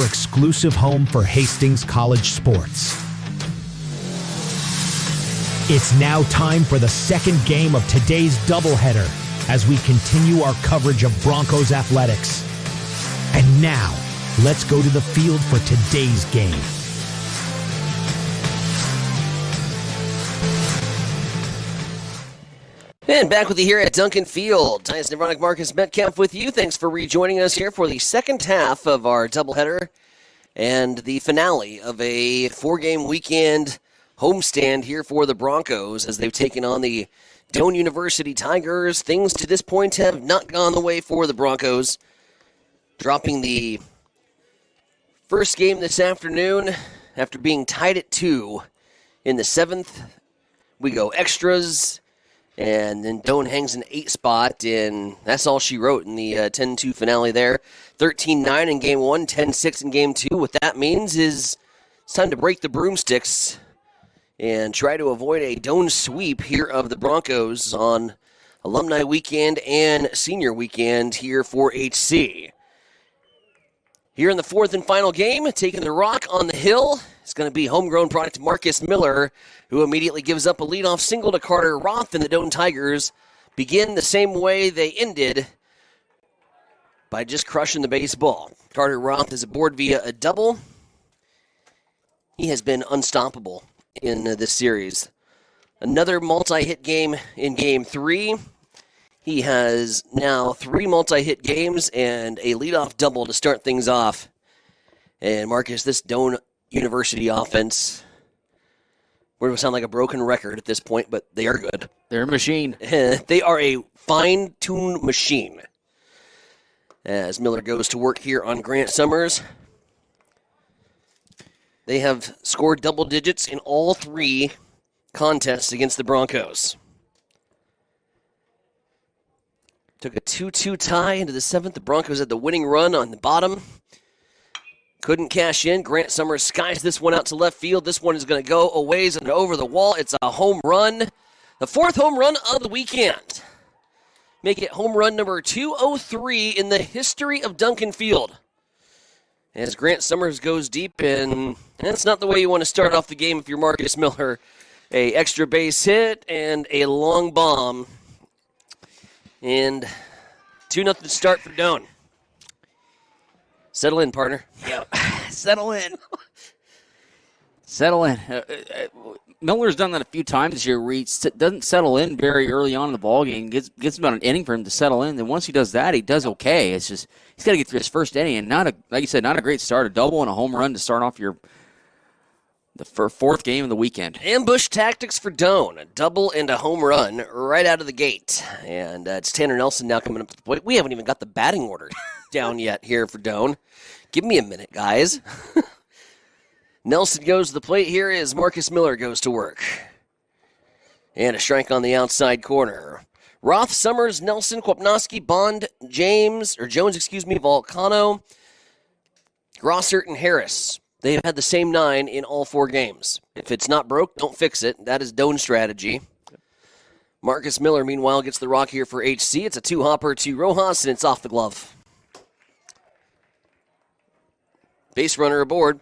exclusive home for Hastings College sports. It's now time for the second game of today's doubleheader as we continue our coverage of Broncos athletics. And now, let's go to the field for today's game. And back with you here at Duncan Field. Tyson Nevronic, Marcus Metcalf with you. Thanks for rejoining us here for the second half of our doubleheader and the finale of a four-game weekend homestand here for the Broncos as they've taken on the Doane University Tigers. Things to this point have not gone the way for the Broncos, dropping the first game this afternoon after being tied at 2 in the 7th. We go extras. And then Doane hangs an 8 spot, and that's all she wrote in the 10-2 finale there. 13-9 in Game 1, 10-6 in Game 2. What that means is it's time to break the broomsticks and try to avoid a Doane sweep here of the Broncos on Alumni Weekend and Senior Weekend here for HC. Here in the fourth and final game, taking the rock on the hill, it's going to be homegrown product Marcus Miller, who immediately gives up a leadoff single to Carter Roth, and the Doane Tigers begin the same way they ended by just crushing the baseball. Carter Roth is aboard via a double. He has been unstoppable in this series. Another multi-hit game in Game 3. He has now 3 multi-hit games and a leadoff double to start things off. And Marcus, this Doane University offense, we're going to sound like a broken record at this point, but they are good. They're a machine. They are a fine-tuned machine. As Miller goes to work here on Grant Summers, they have scored double digits in all 3 contests against the Broncos. Took a 2-2 tie into the 7th. The Broncos had the winning run on the bottom. Couldn't cash in. Grant Summers skies this one out to left field. This one is going to go a ways and over the wall. It's a home run. The 4th home run of the weekend. Make it home run number 203 in the history of Duncan Field. As Grant Summers goes deep, and that's not the way you want to start off the game if you're Marcus Miller. A extra base hit and a long bomb. And 2-0 start for Doane. Settle in, partner. Yeah, settle in. Settle in. Miller's done that a few times this year where he doesn't settle in very early on in the ballgame. Gets about an inning for him to settle in. Then once he does that, he does okay. It's just he's got to get through his first inning, and like you said, not a great start. A double and a home run to start off the fourth game of the weekend. Ambush tactics for Doane. A double and a home run right out of the gate. And it's Tanner Nelson now coming up to the plate. We haven't even got the batting order down yet here for Doane. Give me a minute, guys. Nelson goes to the plate here as Marcus Miller goes to work. And a strike on the outside corner. Roth, Summers, Nelson, Kwapnowski, Bond, Jones, Volcano, Grossert, and Harris. They've had the same 9 in all 4 games. If it's not broke, don't fix it. That is Doane's strategy. Marcus Miller, meanwhile, gets the rock here for HC. It's a 2-hopper to Rojas, and it's off the glove. Base runner aboard.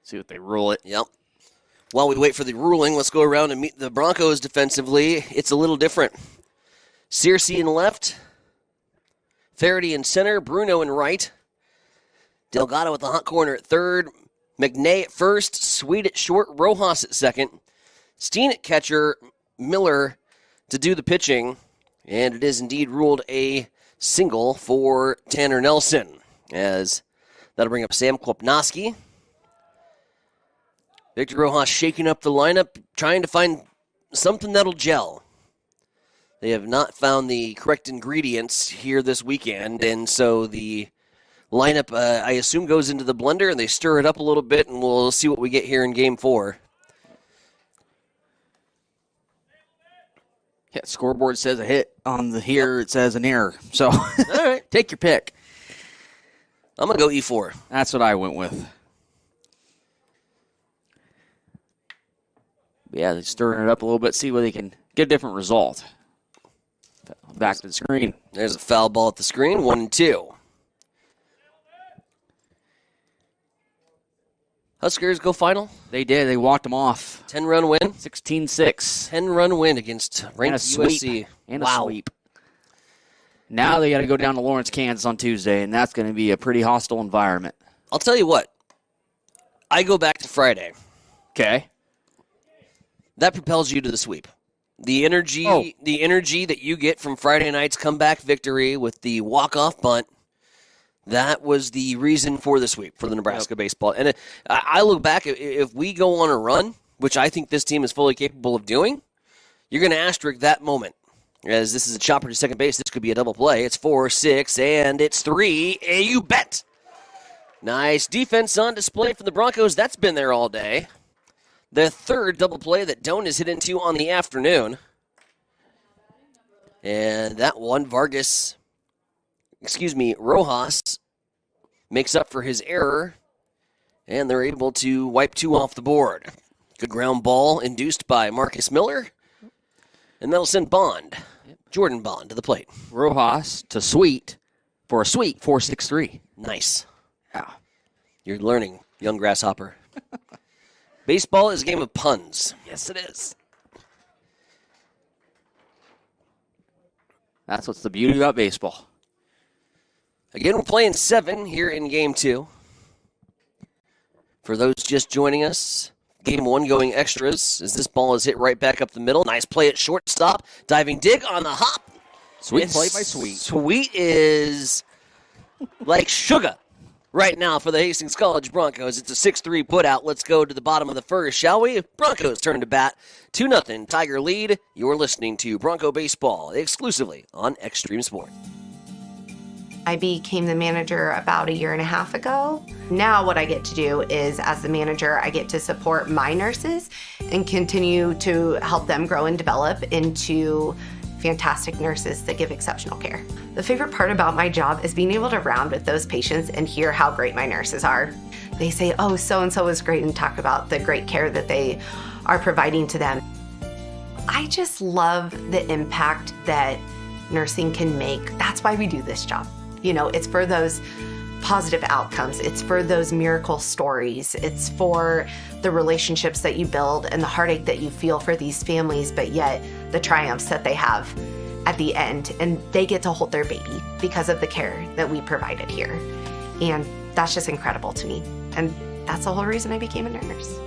See what they rule it. Yep. While we wait for the ruling, let's go around and meet the Broncos defensively. It's a little different. Searcy in left. Faraday in center, Bruno in right. Delgado at the hot corner at third. McNay at first, Sweet at short, Rojas at second. Steen at catcher, Miller to do the pitching. And it is indeed ruled a single for Tanner Nelson. As that'll bring up Sam Kwapnowski. Victor Rojas shaking up the lineup, trying to find something that'll gel. They have not found the correct ingredients here this weekend, and so the lineup, I assume, goes into the blender, and they stir it up a little bit, and we'll see what we get here in Game 4. Yeah, scoreboard says a hit. On the here, it says an error. So, All right. take your pick. I'm going to go E4. That's what I went with. Yeah, they're stirring it up a little bit, see whether they can get a different result. Back to the screen. There's a foul ball at the screen, 1-2. Huskers go final. They did. They walked them off. 10-run win. 16-6. 10-run win against ranked USC. And a sweep. Now they got to go down to Lawrence, Kansas on Tuesday, and that's going to be a pretty hostile environment. I'll tell you what. I go back to Friday. Okay. That propels you to the sweep. The energy that you get from Friday night's comeback victory with the walk-off bunt, that was the reason for the sweep for the Nebraska baseball. And I look back, if we go on a run, which I think this team is fully capable of doing, you're going to asterisk that moment. As this is a chopper to second base, this could be a double play. It's 4-6, and it's 3. You bet. Nice defense on display from the Broncos. That's been there all day. The third double play that Doan has hit into on the afternoon. And that one, Rojas makes up for his error, and they're able to wipe 2 off the board. Good ground ball induced by Marcus Miller, and that'll send Jordan Bond, to the plate. Rojas to Sweet for a sweet 4-6-3. Nice. Yeah. You're learning, young grasshopper. Baseball is a game of puns. Yes, it is. That's what's the beauty about baseball. Again, we're playing 7 here in Game 2. For those just joining us, Game 1 going extras as this ball is hit right back up the middle. Nice play at shortstop. Diving dig on the hop. Sweet play by Sweet. Sweet is like sugar right now for the Hastings College Broncos. It's a 6-3 putout. Let's go to the bottom of the first, shall we? Broncos turn to bat. 2-0 Tiger lead. You're listening to Bronco Baseball exclusively on Extreme Sport. I became the manager about a year and a half ago. Now what I get to do is, as the manager, I get to support my nurses and continue to help them grow and develop into fantastic nurses that give exceptional care. The favorite part about my job is being able to round with those patients and hear how great my nurses are. They say, oh, so-and-so is great, and talk about the great care that they are providing to them. I just love the impact that nursing can make. That's why we do this job. You know, it's for those positive outcomes. It's for those miracle stories. It's for the relationships that you build and the heartache that you feel for these families, but yet the triumphs that they have at the end. And they get to hold their baby because of the care that we provided here. And that's just incredible to me. And that's the whole reason I became a nurse.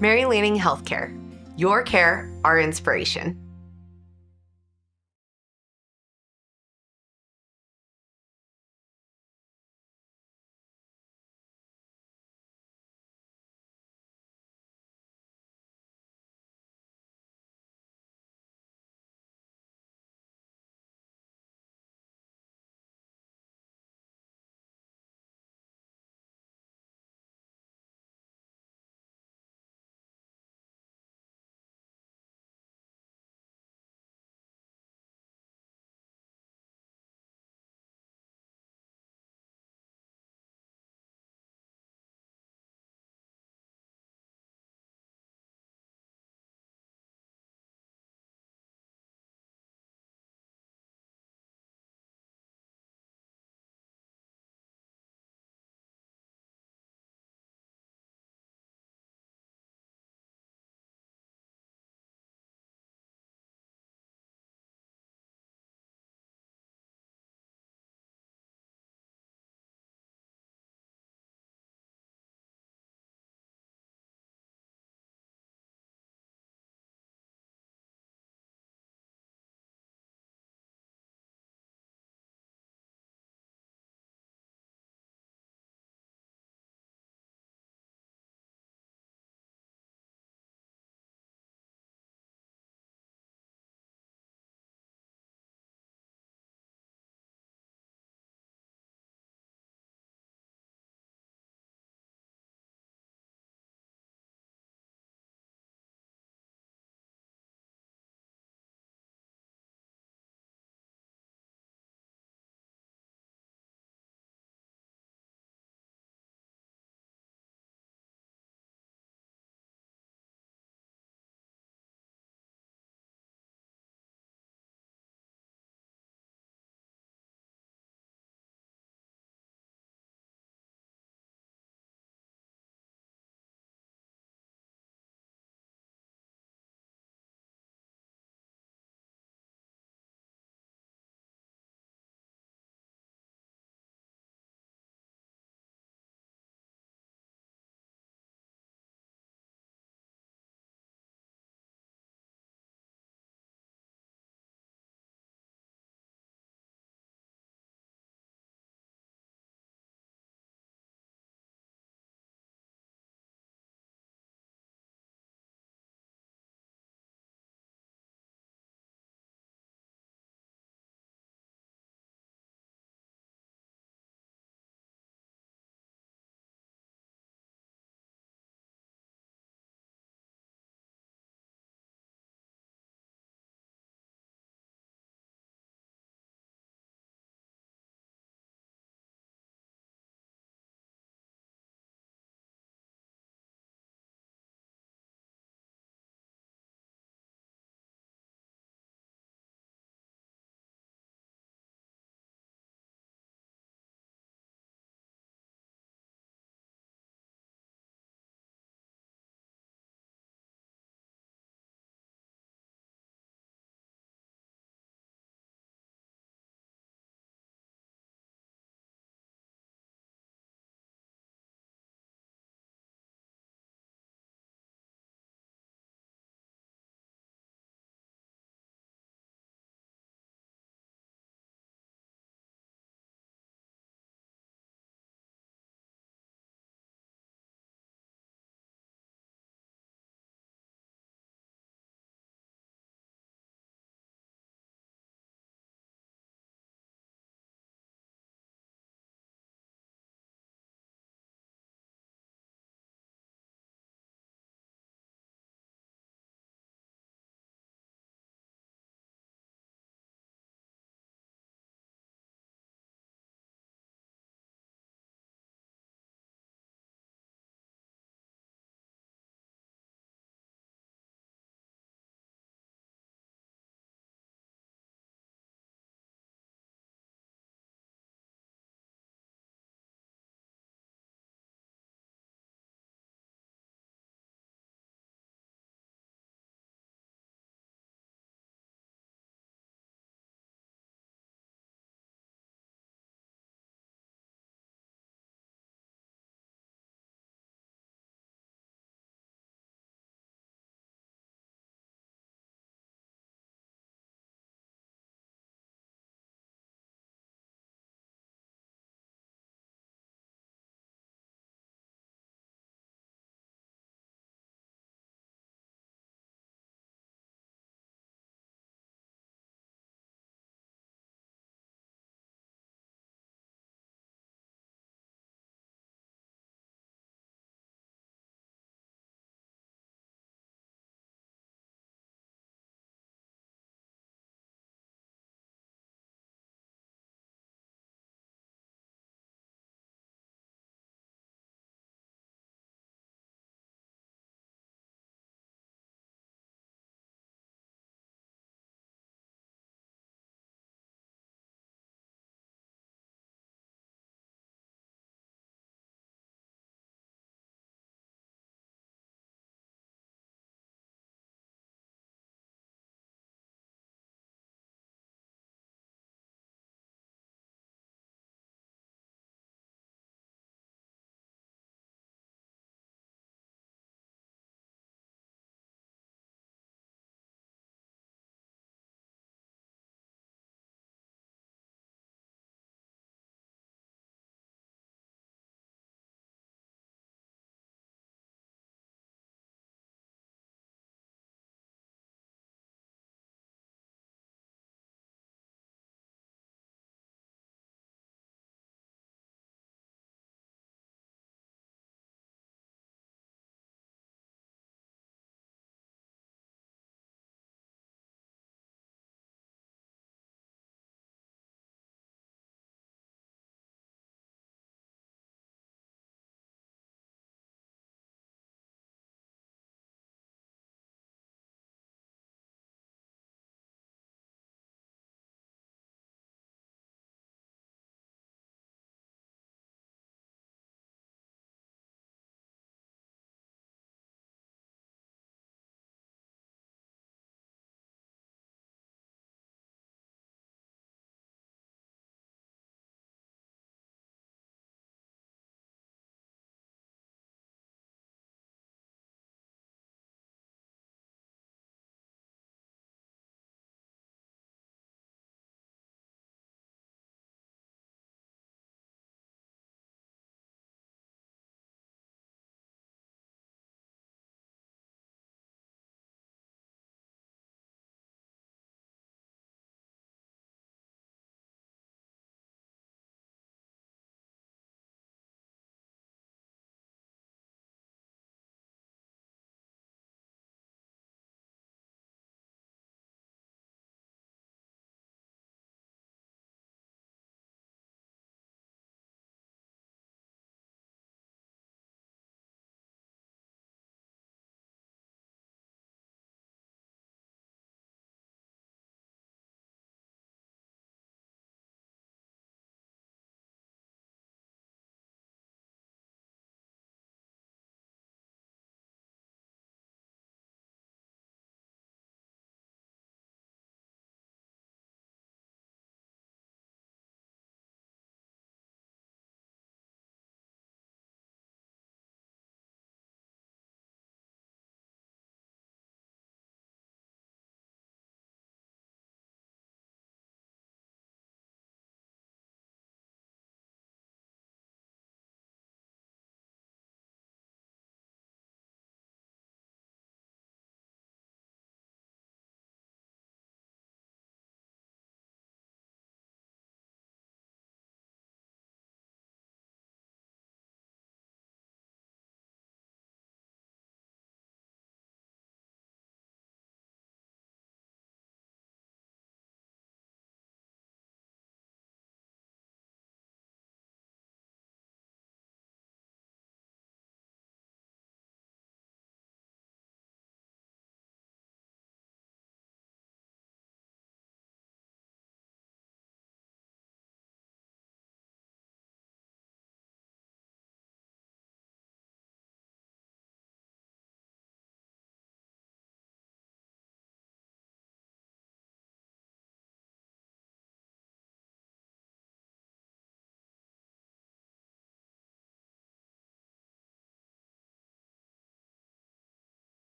Mary Lanning Healthcare. Your care, our inspiration.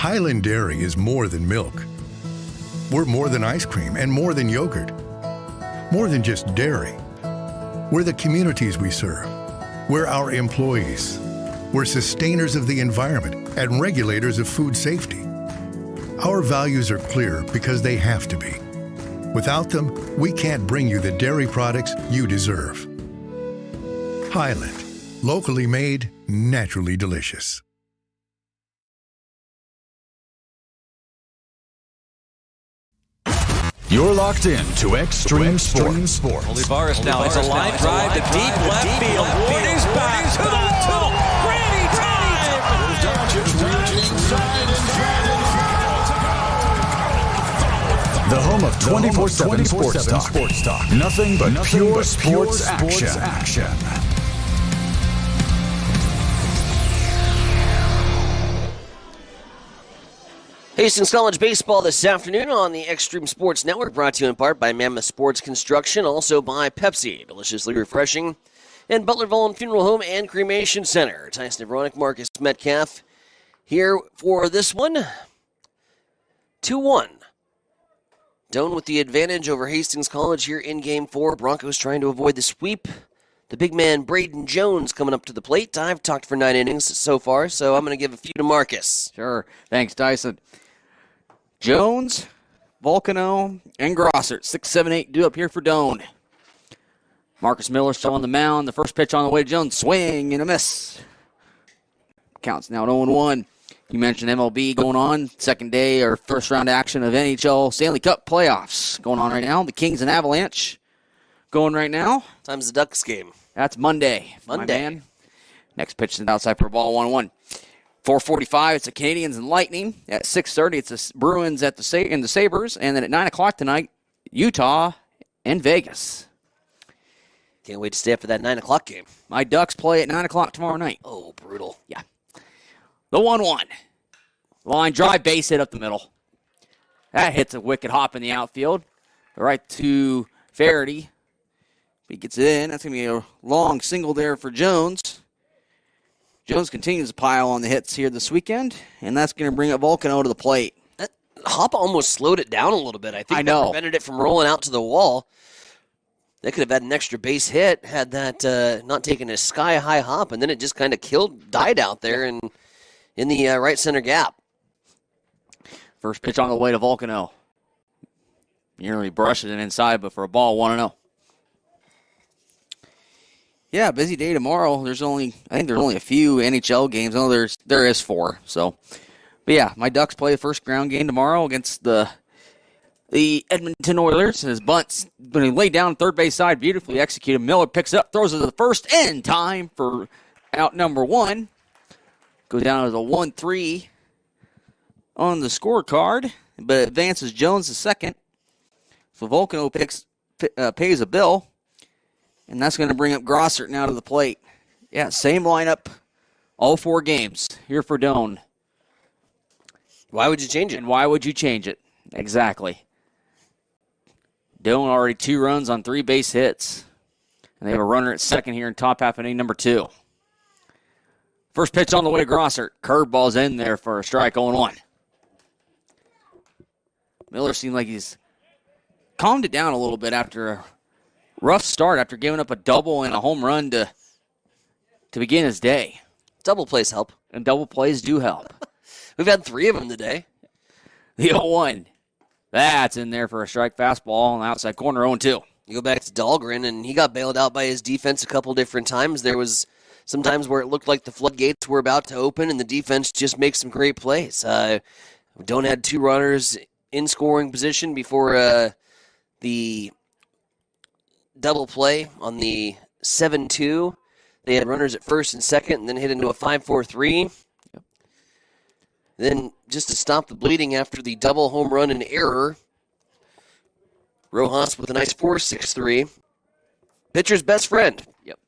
Highland Dairy is more than milk. We're more than ice cream and more than yogurt. More than just dairy. We're the communities we serve. We're our employees. We're sustainers of the environment and regulators of food safety. Our values are clear because they have to be. Without them, we can't bring you the dairy products you deserve. Highland, locally made, naturally delicious. You're locked in to Extreme Sports. Olivares now has a line drive to deep left field. Woody's back to the wall. Granny time! The home of 24/7 sports talk. Nothing but pure sports action. Hastings College baseball this afternoon on the Extreme Sports Network, brought to you in part by Mammoth Sports Construction, also by Pepsi, deliciously refreshing, and Butler Vollen Funeral Home and Cremation Center. Tyson Nevronic, Marcus Metcalf here for this one. 2-1. Doan with the advantage over Hastings College here in Game 4. Broncos trying to avoid the sweep. The big man, Braden Jones, coming up to the plate. I've talked for 9 innings so far, so I'm going to give a few to Marcus. Sure. Thanks, Tyson. Jones, Volcano, and Grossert. 6, 7, 8 due up here for Doan. Marcus Miller still on the mound. The first pitch on the way to Jones. Swing and a miss. Counts now at 0-1. You mentioned MLB going on. Second day or first round action of NHL Stanley Cup playoffs going on right now. The Kings and Avalanche going right now. Time's the Ducks game. That's Monday. My man. Next pitch is outside for a ball, 1-1. 4:45, it's the Canadians and Lightning. At 6:30, it's the Bruins and the Sabres. And then at 9 o'clock tonight, Utah and Vegas. Can't wait to stay up for that 9 o'clock game. My Ducks play at 9 o'clock tomorrow night. Oh, brutal. Yeah. The 1-1. Line drive, base hit up the middle. That hits a wicked hop in the outfield. Right to Faraday. If he gets it in, that's going to be a long single there for Jones. Jones continues to pile on the hits here this weekend, and that's going to bring up Volcano to the plate. That hop almost slowed it down a little bit. I think I know. That prevented it from rolling out to the wall. They could have had an extra base hit had that not taken a sky-high hop, and then it just kind of died out there in the right center gap. First pitch on the way to Volcano. Nearly brushes it inside, but for a ball, 1-0. Yeah, busy day tomorrow. I think there's only a few NHL games. Oh, there is 4. So, but yeah, my Ducks play the first ground game tomorrow against the Edmonton Oilers. And his bunt's going to lay down third base side, beautifully executed. Miller picks it up, throws it to the first, and time for out number 1. Goes down as a 1-3 on the scorecard, but advances Jones to second. So Volcano pays a bill. And that's going to bring up Grossert now to the plate. Yeah, same lineup, all 4 games here for Doan. Why would you change it? And why would you change it? Exactly. Doan already 2 runs on 3 base hits. And they have a runner at second here in top half inning number 2. First pitch on the way to Grossert. Curveball's in there for a strike, 0-1. Miller seemed like he's calmed it down a little bit after a rough start after giving up a double and a home run to begin his day. Double plays help. And double plays do help. We've had 3 of them today. The 0-1. That's in there for a strike fastball on the outside corner, 0-2. You go back to Dahlgren, and he got bailed out by his defense a couple different times. There was some times where it looked like the floodgates were about to open, and the defense just makes some great plays. Doan had 2 runners in scoring position before the double play on the 7-2. They had runners at first and second, and then hit into a 5-4-3. Yep. Then, just to stop the bleeding after the double home run and error, Rojas with a nice 4-6-3. Pitcher's best friend. Yep.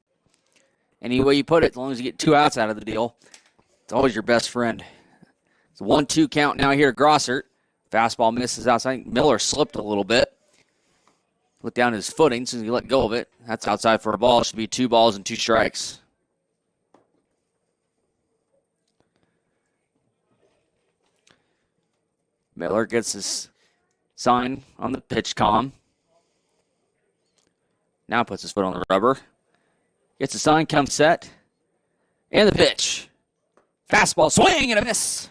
Any way you put it, as long as you get 2 outs out of the deal, it's always your best friend. It's a 1-2 count now here to Grossert. Fastball misses outside. Miller slipped a little bit. Look down his footing since he let go of it. That's outside for a ball. It should be 2 balls and 2 strikes. Miller gets his sign on the pitch comm. Now puts his foot on the rubber. Gets the sign, comes set. And the pitch. Fastball, swing and a miss.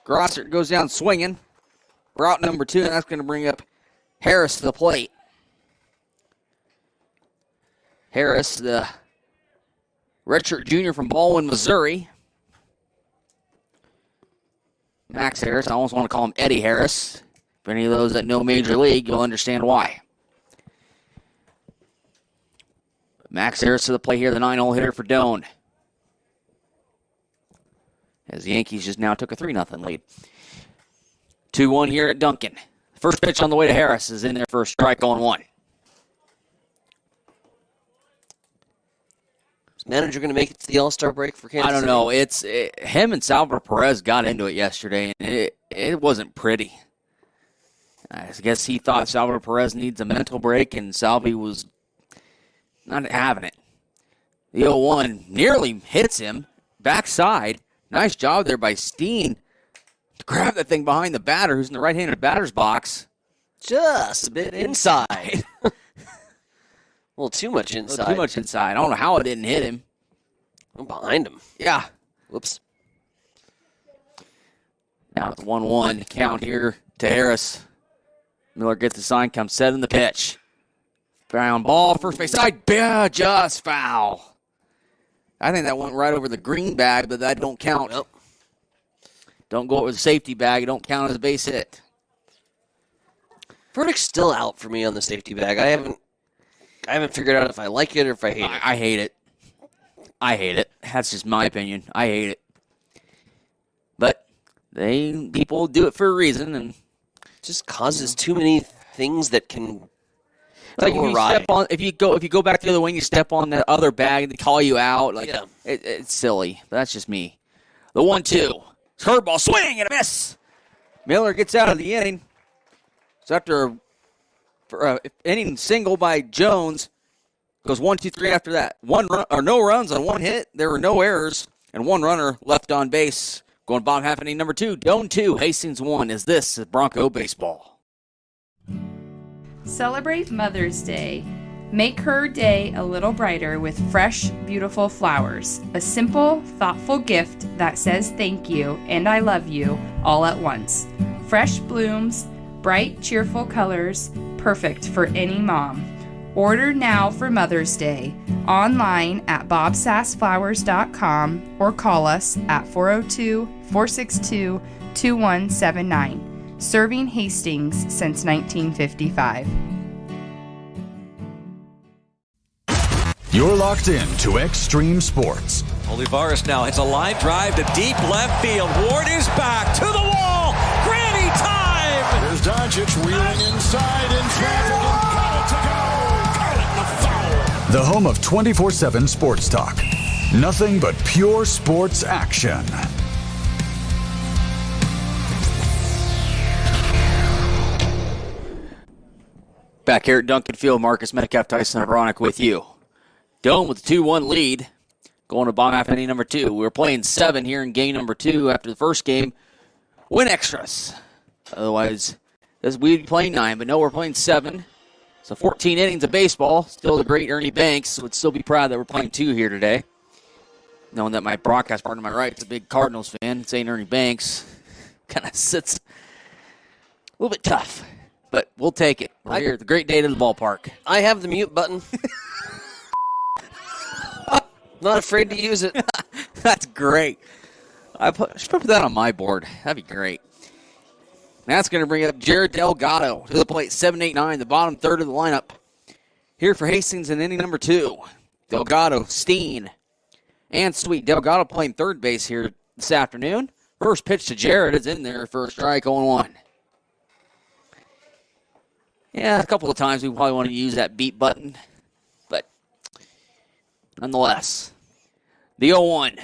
Grosser goes down swinging. Route number 2, and that's going to bring up Harris to the plate. Harris, the redshirt junior from Baldwin, Missouri. Max Harris, I almost want to call him Eddie Harris. For any of those that know Major League, you'll understand why. Max Harris to the plate here, the 9-hole hitter for Doane. As the Yankees just now took a 3-0 lead. 2-1 here at Duncan. First pitch on the way to Harris is in there for a strike on 1. Is manager going to make it to the All-Star break for Kansas City? I don't know. Him and Salvador Perez got into it yesterday, and it wasn't pretty. I guess he thought Salvador Perez needs a mental break, and Salvi was not having it. The 0-1 nearly hits him. Backside. Nice job there by Steen to grab that thing behind the batter who's in the right-handed batter's box. Just a bit inside. A little too much inside. Too much inside. I don't know how it didn't hit him. I'm behind him. Yeah. Whoops. Now it's 1-1 count here to Harris. Miller gets the sign, comes set in the pitch. Ground ball, first base side, just foul. I think that went right over the green bag, but that don't count. Nope. Don't go over the safety bag. It don't count as a base hit. Verdict's still out for me on the safety bag. I haven't figured out if I like it or if I hate it. I hate it. I hate it. That's just my opinion. I hate it. But people do it for a reason, and it just causes too many things that can. Like if you go back the other way and you step on that other bag and they call you out, it's silly. But that's just me. The 1-2. Curveball, swing and a miss. Miller gets out of the inning. So after an inning single by Jones, goes 1-2-3 after that. No runs on 1 hit. There were no errors, and 1 runner left on base. Going bottom half inning number 2. Doane 2, Hastings 1. This is Bronco baseball? Celebrate Mother's Day. Make her day a little brighter with fresh, beautiful flowers. A simple, thoughtful gift that says thank you and I love you all at once. Fresh blooms, bright, cheerful colors, perfect for any mom. Order now for Mother's Day online at bobsassflowers.com or call us at 402-462-2179. Serving Hastings since 1955. You're locked in to Extreme Sports. Olivares now hits a line drive to deep left field. Ward is back to the wall. Granny time! There's Doncic wheeling inside in traffic and got it to go. Call it the foul. The home of 24/7 Sports Talk. Nothing but pure sports action. Back here at Duncan Field, Marcus Metcalf, Tyson Abronic with you. Doane with a 2-1 lead, going to bottom half inning number 2. We were playing 7 here in game number 2 after the first game. Win extras. Otherwise, we'd be playing 9, but no, we're playing 7. So 14 innings of baseball. Still the great Ernie Banks would still be proud that we're playing 2 here today. Knowing that my broadcast partner to my right is a big Cardinals fan, saying Ernie Banks kind of sits a little bit tough. But we'll take it. We're here at the great day to the ballpark. I have the mute button. Not afraid to use it. That's great. I should put that on my board. That'd be great. That's going to bring up Jared Delgado to the plate, 7-8-9, the bottom third of the lineup. Here for Hastings in inning number 2. Delgado, Steen, and Sweet. Delgado playing third base here this afternoon. First pitch to Jared is in there for a strike on 1. Yeah, a couple of times we probably want to use that beat button, but nonetheless, the 0-1.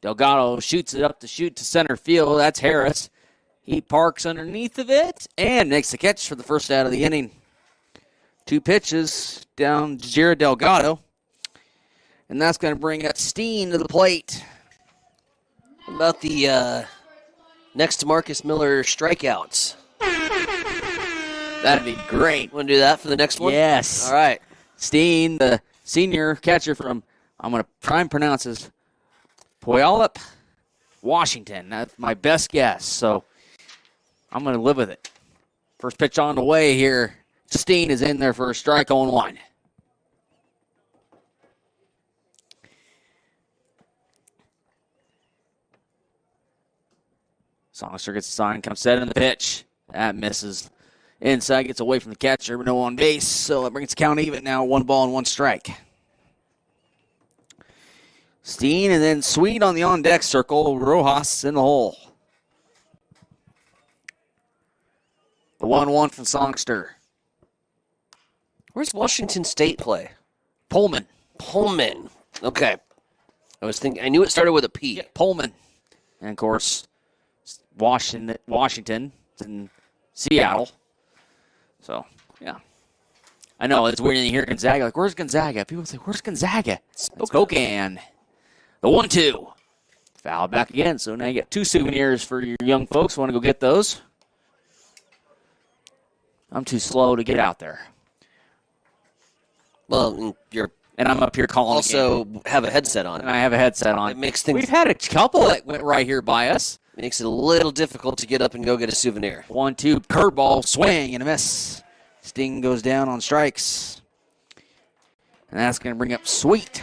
Delgado shoots it up to center field. That's Harris. He parks underneath of it and makes the catch for the first out of the inning. 2 pitches down to Jared Delgado, and that's going to bring up Steen to the plate. What about the Next to Marcus Miller, strikeouts. That'd be great. Want to do that for the next one? Yes. All right. Steen, the senior catcher from, I'm going to try and pronounce his, Puyallup, Washington. That's my best guess, so I'm going to live with it. First pitch on the way here. Steen is in there for a strike on 1. Songster gets the sign, comes set in the pitch. That misses. Inside, gets away from the catcher, but no on base, so that brings the count even now. 1 ball and 1 strike. Steen and then Sweet on the on-deck circle. Rojas in the hole. The 1-1 from Songster. Where's Washington State play? Pullman. Pullman. Okay. I knew it started with a P. Yeah, Pullman. And, of course, Washington in Seattle. So, yeah. I know, it's weird when you hear Gonzaga. Like, where's Gonzaga? People say, where's Gonzaga? Spokane. The 1-2. Foul back again. So now you get 2 souvenirs for your young folks. Want to go get those? I'm too slow to get out there. Well, and I'm up here calling. Also have a headset on. And I have a headset on. It makes things. We've had a couple that went right here by us. Makes it a little difficult to get up and go get a souvenir. 1-2 curveball swing and a miss. Sting goes down on strikes, and that's going to bring up Sweet.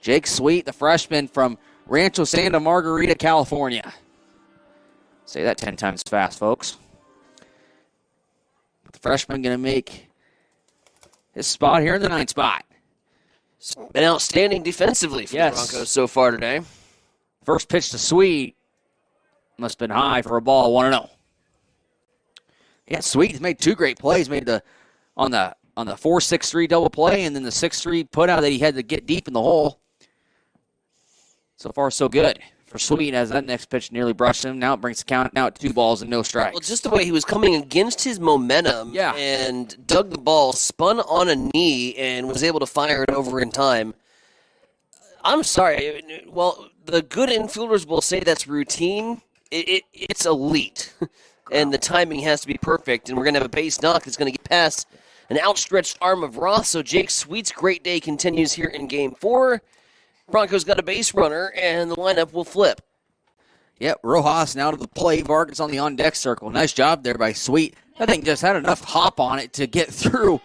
Jake Sweet, the freshman from Rancho Santa Margarita, California. Say that 10 times fast, folks. The freshman going to make his spot here in the 9th spot. It's been outstanding defensively for the Broncos so far today. First pitch to Sweet. Must have been high for a ball, 1-0. Yeah, Sweet's made 2 great plays. Made on the 4-6-3 double play and then the 6-3 putout that he had to get deep in the hole. So far, so good for Sweet as that next pitch nearly brushed him. Now it brings the count now at 2 balls and no strikes. Well, just the way he was coming against his momentum and dug the ball, spun on a knee, and was able to fire it over in time. I'm sorry. Well, the good infielders will say that's routine. It's elite. And the timing has to be perfect. And we're going to have a base knock that's going to get past an outstretched arm of Roth. So Jake Sweet's great day continues here in Game 4. Broncos got a base runner, and the lineup will flip. Yep, Rojas now to the plate. Vargas on the on-deck circle. Nice job there by Sweet. That thing just had enough hop on it to get through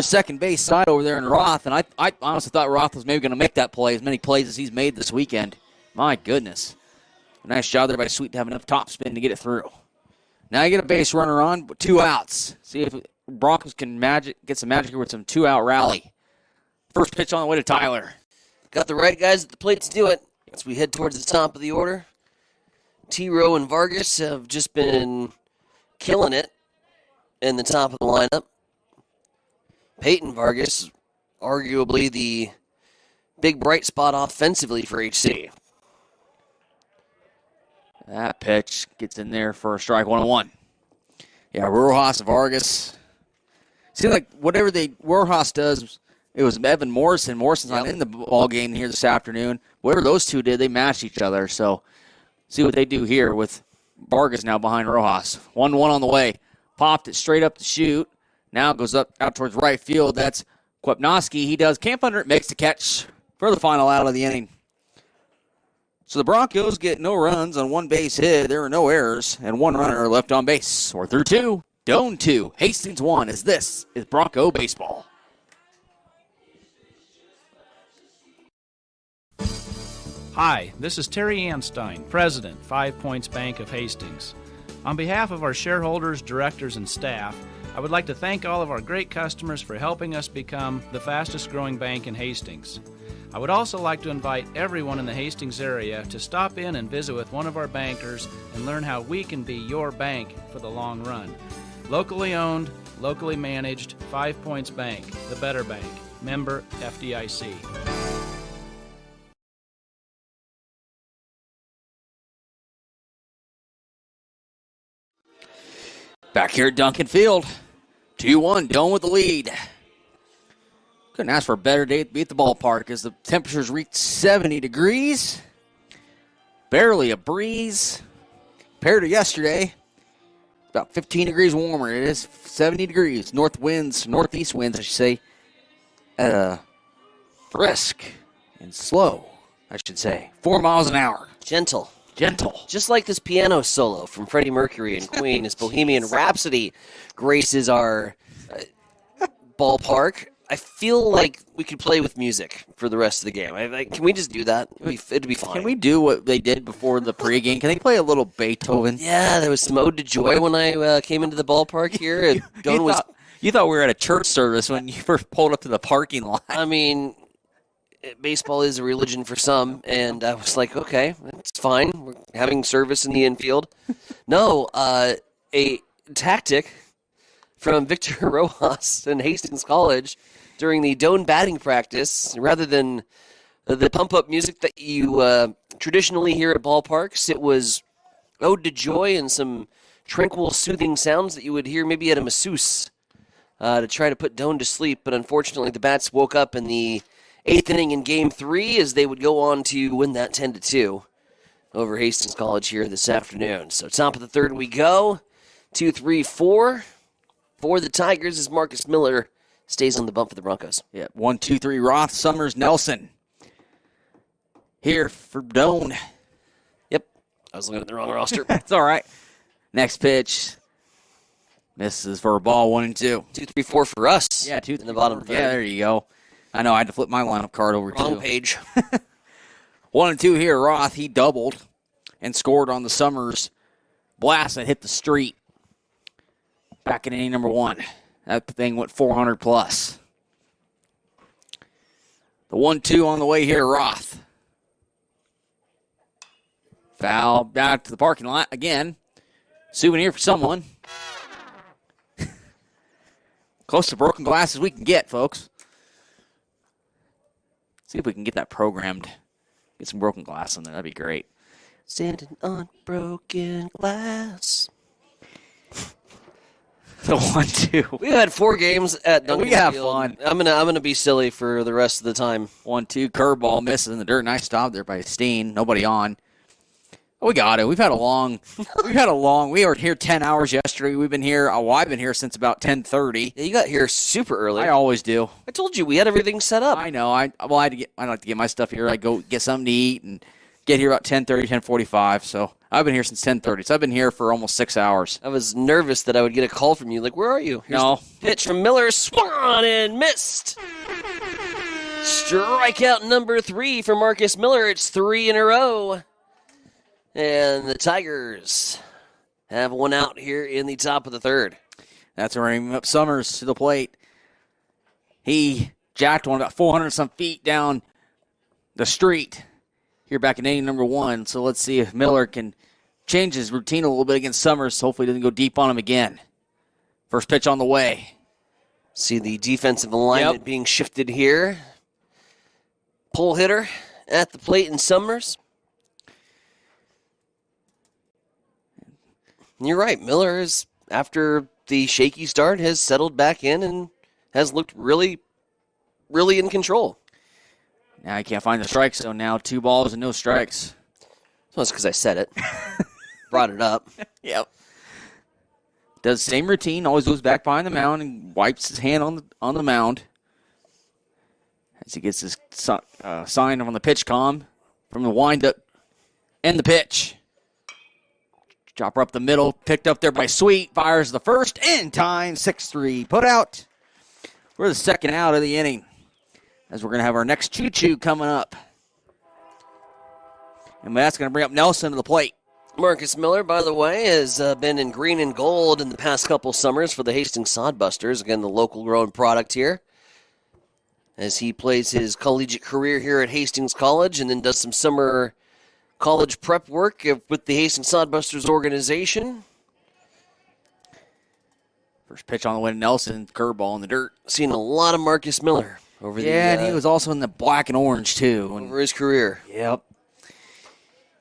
second base side over there in Roth. And I honestly thought Roth was maybe going to make that play, as many plays as he's made this weekend. My goodness. Nice job there by Sweet to have enough top spin to get it through. Now you get a base runner on, 2 outs. See if Broncos can get some magic here with some 2-out rally. First pitch on the way to Tyler. Got the right guys at the plate to do it. As we head towards the top of the order, T-Row and Vargas have just been killing it in the top of the lineup. Peyton Vargas, arguably the big bright spot offensively for HC. That pitch gets in there for a strike, 1-1. Yeah, Rojas, Vargas. Seems like whatever Rojas does, it was Evan Morrison. Morrison's not in the ball game here this afternoon. Whatever those two did, they matched each other. So see what they do here with Vargas now behind Rojas. 1-1 on the way. Popped it straight up the chute. Now it goes up out towards right field. That's Kwapnowski. He does camp under it, makes the catch for the final out of the inning. So the Broncos get no runs on 1 base hit. There are no errors, and 1 runner left on base. We're through 2. Doan 2. Hastings 1. This is Bronco baseball. Hi, this is Terry Anstein, President, 5 Points Bank of Hastings. On behalf of our shareholders, directors, and staff, I would like to thank all of our great customers for helping us become the fastest growing bank in Hastings. I would also like to invite everyone in the Hastings area to stop in and visit with one of our bankers and learn how we can be your bank for the long run. Locally owned, locally managed, 5 Points Bank, the better bank. Member FDIC. Back here at Duncan Field, 2-1, Doan with the lead. Couldn't ask for a better day to be at the ballpark as the temperatures reached 70 degrees. barely a breeze. Compared to yesterday, about 15 degrees warmer. It is 70 degrees. Northeast winds, I should say, at a brisk and slow, I should say. 4 miles an hour. Gentle. Just like this piano solo from Freddie Mercury and Queen as Bohemian Rhapsody graces our ballpark. I feel like we could play with music for the rest of the game. Can we just do that? It'd be fine. Can we do what they did before the pregame? Can they play a little Beethoven? Yeah, there was some Ode to Joy when I came into the ballpark here. And you thought we were at a church service when you first pulled up to the parking lot. I mean, baseball is a religion for some, and I was like, okay, it's fine. We're having service in the infield. No, a tactic from Victor Rojas and Hastings College during the Doan batting practice, rather than the pump-up music that you traditionally hear at ballparks, it was Ode to Joy and some tranquil, soothing sounds that you would hear maybe at a masseuse to try to put Doan to sleep. But unfortunately, the Bats woke up in the 8th inning in Game 3 as they would go on to win that 10-2 over Hastings College here this afternoon. So top of the third we go. 2-3-4 for the Tigers as Marcus Miller stays on the bump for the Broncos. Yeah, 1-2-3 Roth, Summers, Nelson. Here for Doan. Yep, I was looking at the wrong roster. That's all right. Next pitch. Misses for a ball, 1-2. 2-3-4 for us. Yeah, 2 in the bottom third. Yeah, there you go. I know, I had to flip my lineup card over too. Wrong page. 1-2 here, Roth. He doubled and scored on the Summers blast that hit the street back in inning number 1. That thing went 400 plus. The 1-2 on the way here, Roth. Foul back to the parking lot again. Souvenir for someone. Close to broken glass as we can get, folks. See if we can get that programmed. Get some broken glass in there. That'd be great. Standing on broken glass. The 1-2. We've had 4 games at Duncan We have Field. fun. I'm gonna be silly for the rest of the time. 1-2 curveball misses in the dirt. Nice stop there by Steen. Nobody on. We got it. We were here 10 hours yesterday. We've been here. I've been here since about 10:30. Yeah, you got here super early. I always do. I told you we had everything set up. I know. I like to get my stuff here. I go get something to eat and get here about 10:30, 10:45. So I've been here since 10:30. So I've been here for almost 6 hours. I was nervous that I would get a call from you. Like, where are you? Here's No. the pitch from Miller. Swung and missed. Strikeout number 3 for Marcus Miller. It's 3 in a row. And the Tigers have one out here in the top of the third. That's bringing up Summers to the plate. He jacked one about 400-some feet down the street here back in inning number 1. So let's see if Miller can change his routine a little bit against Summers. Hopefully he doesn't go deep on him again. First pitch on the way. See the defensive alignment being shifted here. Pull hitter at the plate in Summers. You're right. Miller is, after the shaky start, has settled back in and has looked really, really in control. Now he can't find the strike zone now. 2 balls and no strikes. So it's because I said it. Brought it up. Yep. Does the same routine. Always goes back behind the mound and wipes his hand on the mound. As he gets his sign on the pitch comm from the windup and the pitch. Chopper up the middle, picked up there by Sweet, fires the first in time, 6-3, put out. We're the second out of the inning, as we're going to have our next choo-choo coming up. And that's going to bring up Nelson to the plate. Marcus Miller, by the way, has been in green and gold in the past couple summers for the Hastings Sodbusters. Again, the local grown product here. As he plays his collegiate career here at Hastings College and then does some summer college prep work with the Hastings Sodbusters organization. First pitch on the way to Nelson, curveball in the dirt. Seen a lot of Marcus Miller over and he was also in the black and orange, too. Over his career. Yep.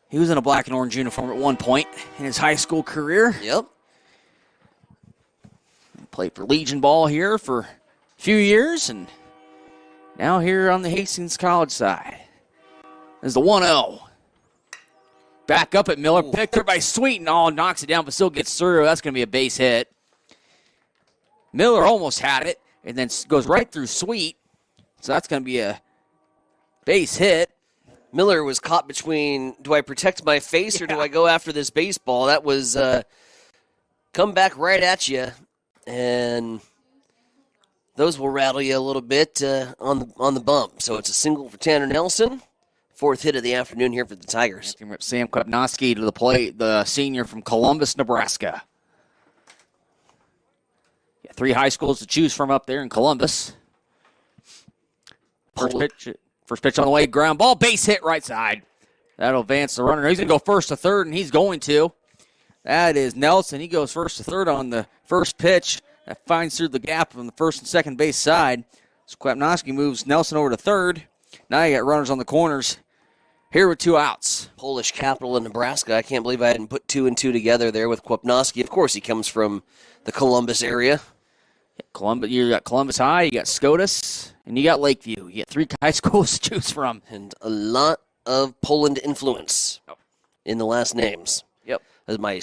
He was in a black and orange uniform at one point in his high school career. Yep. Played for Legion Ball here for a few years, and now here on the Hastings College side. There's the 1-0. Back up at Miller. Picked her by Sweet, and knocks it down, but still gets through. That's going to be a base hit. Miller almost had it, and then goes right through Sweet. So that's going to be a base hit. Miller was caught between, do I protect my face or do I go after this baseball? That was come back right at you, and those will rattle you a little bit on the bump. So it's a single for Tanner Nelson. 4th hit of the afternoon here for the Tigers. Sam Kwapnowski to the plate, the senior from Columbus, Nebraska. 3 high schools to choose from up there in Columbus. First pitch on the way, ground ball, base hit right side. That'll advance the runner. He's going to go first to third, and he's going to. That is Nelson. He goes first to third on the first pitch. That finds through the gap on the first and second base side. So Kwapnowski moves Nelson over to third. Now you got runners on the corners. Here with 2 outs. Polish capital in Nebraska. I can't believe I hadn't put 2 and 2 together there with Kwapnowski. Of course, he comes from the Columbus area. You got Columbus High, you got SCOTUS, and you got Lakeview. You got 3 high schools to choose from. And a lot of Poland influence in the last names. Yep. My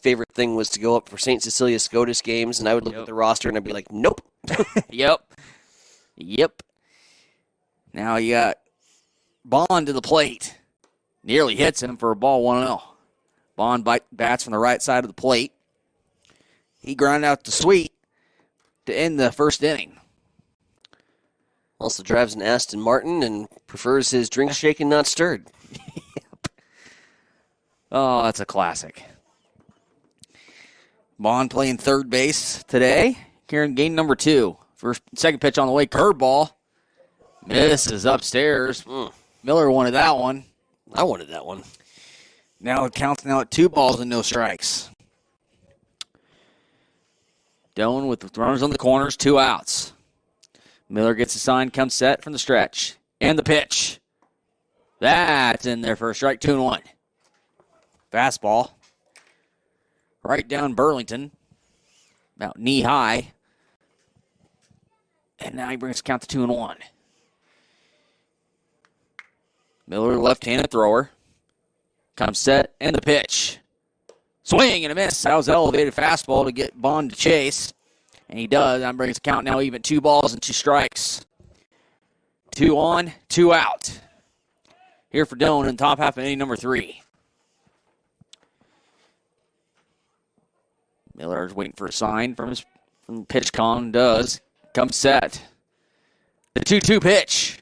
favorite thing was to go up for St. Cecilia SCOTUS games, and I would look at the roster and I'd be like, nope. Yep. Now you got Bond to the plate. Nearly hits him for a ball 1-0. Bond bats from the right side of the plate. He grounded out to Sweet to end the first inning. Also drives an Aston Martin and prefers his drink shaken, not stirred. Yep. Oh, that's a classic. Bond playing third base today. Carrying game number 2. Second pitch on the way, curveball. Misses upstairs. Miller wanted that one. I wanted that one. Now it counts now at 2 balls and no strikes. Doan with the runners on the corners, 2 outs. Miller gets a sign, comes set from the stretch. And the pitch. That's in there for a strike, 2-1. Fastball. Right down Burlington. About knee high. And now he brings the count to 2-1. Miller, left-handed thrower. Comes set, and the pitch. Swing and a miss. That was an elevated fastball to get Bond to chase. And he does. That brings the count now even 2 balls and 2 strikes. 2 on, 2 out. Here for Doan in the top half of inning number 3. Miller is waiting for a sign from pitch con. Does. Comes set. The 2-2 pitch.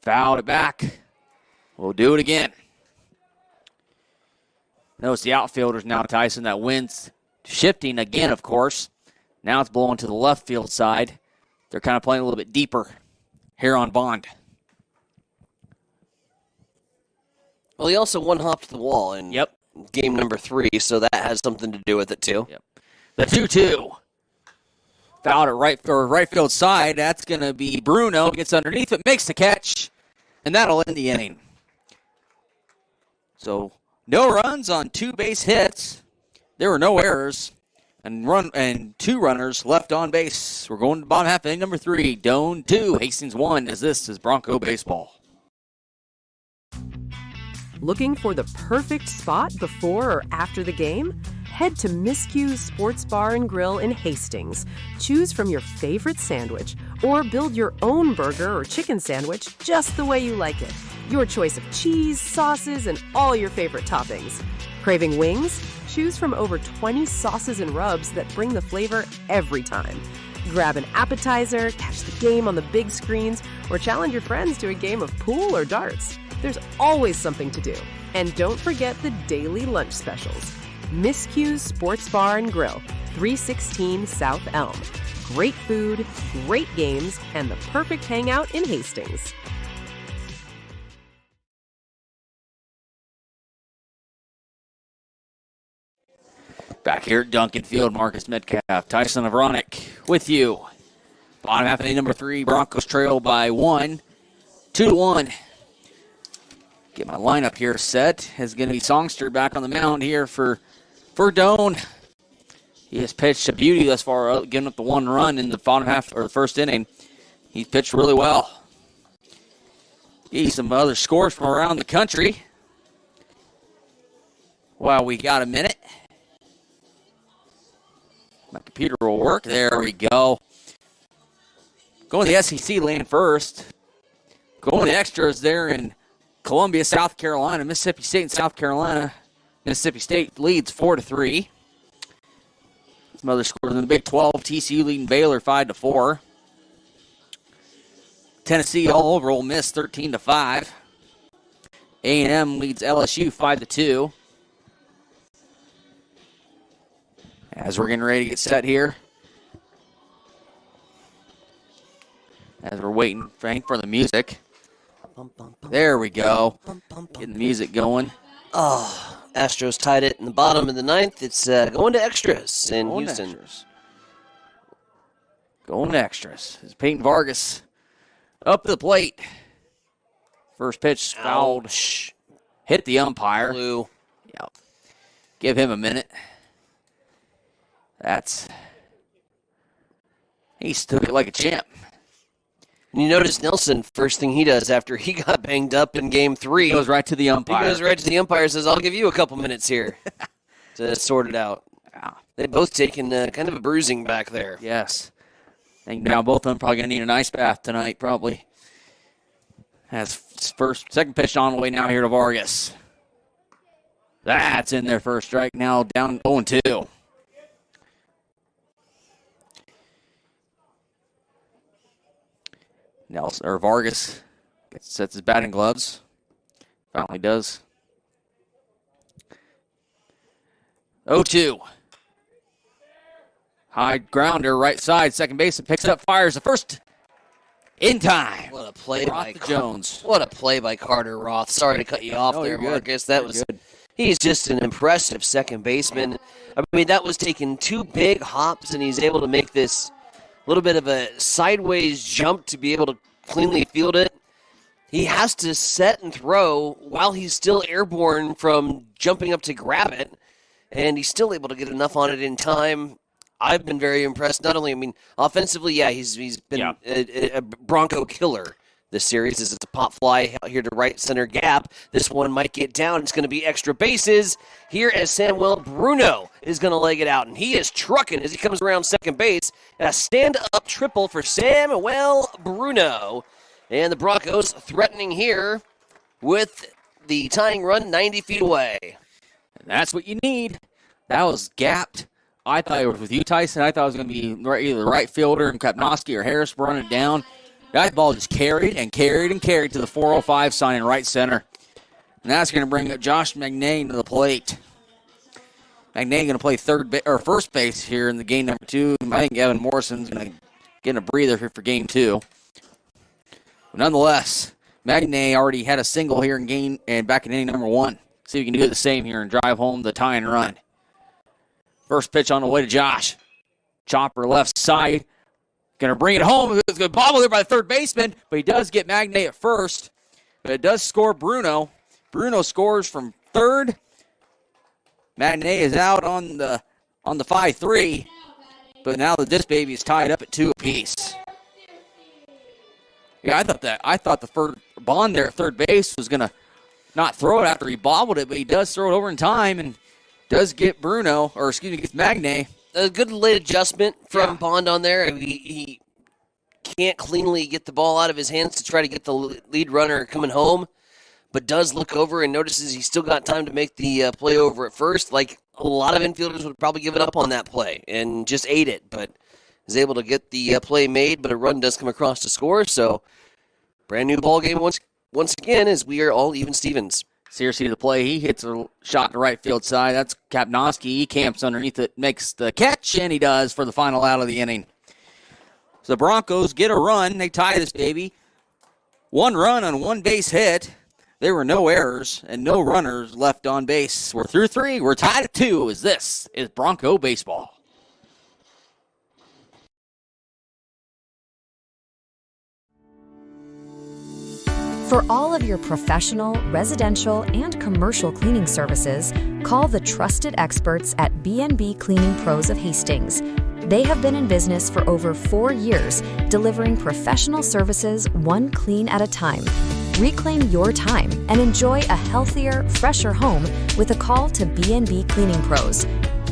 Fouled it back. We'll do it again. Notice the outfielders now, Tyson, that wind's shifting again, of course. Now it's blowing to the left field side. They're kind of playing a little bit deeper here on Bond. Well, he also one-hopped the wall in game number 3, so that has something to do with it, too. Yep. The 2-2. Fouled at right field side. That's going to be Bruno. Gets underneath it, makes the catch, and that'll end the inning. So no runs on 2 base hits. There were no errors, and 2 runners left on base. We're going to the bottom half of inning number 3. Doan 2, Hastings 1, as this is Bronco baseball. Looking for the perfect spot before or after the game? Head to Miscue's Sports Bar and Grill in Hastings. Choose from your favorite sandwich or build your own burger or chicken sandwich just the way you like it. Your choice of cheese, sauces, and all your favorite toppings. Craving wings? Choose from over 20 sauces and rubs that bring the flavor every time. Grab an appetizer, catch the game on the big screens, or challenge your friends to a game of pool or darts. There's always something to do. And don't forget the daily lunch specials. Miscue's Sports Bar and Grill, 316 South Elm. Great food, great games, and the perfect hangout in Hastings. Back here at Duncan Field, Marcus Metcalf, Tyson Avronic with you. Bottom half of inning number 3, Broncos trail by 1, 2-1. Get my lineup here set. Is going to be Songster back on the mound here for Doan. He has pitched a beauty thus far, giving up the 1 run in the bottom half or the first inning. He's pitched really well. Get you some other scores from around the country. While we got a minute. My computer will work. There we go. Going to the SEC lane first. Going to extras there in Columbia, South Carolina. Mississippi State and South Carolina. Mississippi State leads 4-3. Some other scores in the Big 12. TCU leading Baylor 5-4. Tennessee all over Ole Miss 13-5. A&M leads LSU 5-2. As we're getting ready to get set here. As we're waiting, Frank, for the music. There we go. Getting the music going. Oh, Astros tied it in the bottom of the ninth. It's going to extras in Houston. Going to extras. It's Peyton Vargas up to the plate. First pitch fouled. Hit the umpire. Blue. Yep. Give him a minute. He took it like a champ. And you notice Nelson, first thing he does after he got banged up in Game 3. He goes right to the umpire. He goes right to the umpire and says, I'll give you a couple minutes here to sort it out. Wow. They've both taken kind of a bruising back there. Yes. I think now both of them probably going to need an ice bath tonight, probably. Has second pitch on the way now here to Vargas. That's in there for a strike now, down 0-2. Nelson or Vargas sets his batting gloves. Finally does. 0-2. High grounder, right side, second base, and picks up, fires the first in time. What a play by Jones. What a play by Carter Roth. Sorry to cut you off there, Marcus. That was good. He's just an impressive second baseman. I mean, that was taking two big hops, and he's able to make this little bit of a sideways jump to be able to cleanly field it. He has to set and throw while he's still airborne from jumping up to grab it, and he's still able to get enough on it in time. I've been very impressed. Not only, I mean, offensively, yeah, he's been a Bronco killer this series. As it's a pop fly out here to right center gap. This one might get down. It's going to be extra bases here as Samuel Bruno is going to leg it out. And he is trucking as he comes around second base. A stand-up triple for Samuel Bruno. And the Broncos threatening here with the tying run 90 feet away. And that's what you need. That was gapped. I thought it was with you, Tyson. I thought it was going to be either the right fielder and Kapnowski or Harris running it down. That ball just carried and carried and carried to the 405 sign in right center. And that's going to bring up Josh McNain to the plate. McNain going to play first base here in the game number 2. I think Evan Morrison's going to get a breather here for game 2. But nonetheless, McNain already had a single here back in inning number 1. See if we can do the same here and drive home the tie and run. First pitch on the way to Josh. Chopper left side. Going to bring it home. It's going to bobble there by the third baseman, but he does get McNain at first. But it does score Bruno. Bruno scores from third. McNain is out on the 5-3. But now this baby is tied up at 2 apiece. Yeah, I thought the Bond there at third base was going to not throw it after he bobbled it, but he does throw it over in time and does get gets McNain. A good late adjustment from Bond on there. He can't cleanly get the ball out of his hands to try to get the lead runner coming home, but does look over and notices he's still got time to make the play over at first. Like a lot of infielders would probably give it up on that play and just ate it, but is able to get the play made, but a run does come across to score. So brand new ball game once again as we are all even Stevens. Searcy to the play. He hits a shot to right field side. That's Kapnowski. He camps underneath it, makes the catch, and he does for the final out of the inning. So the Broncos get a run. They tie this baby. 1 run on 1 base hit. There were no errors and no runners left on base. We're through 3. We're tied at 2. This is Bronco baseball. For all of your professional, residential, and commercial cleaning services, call the trusted experts at B&B Cleaning Pros of Hastings. They have been in business for over 4 years, delivering professional services one clean at a time. Reclaim your time and enjoy a healthier, fresher home with a call to B&B Cleaning Pros.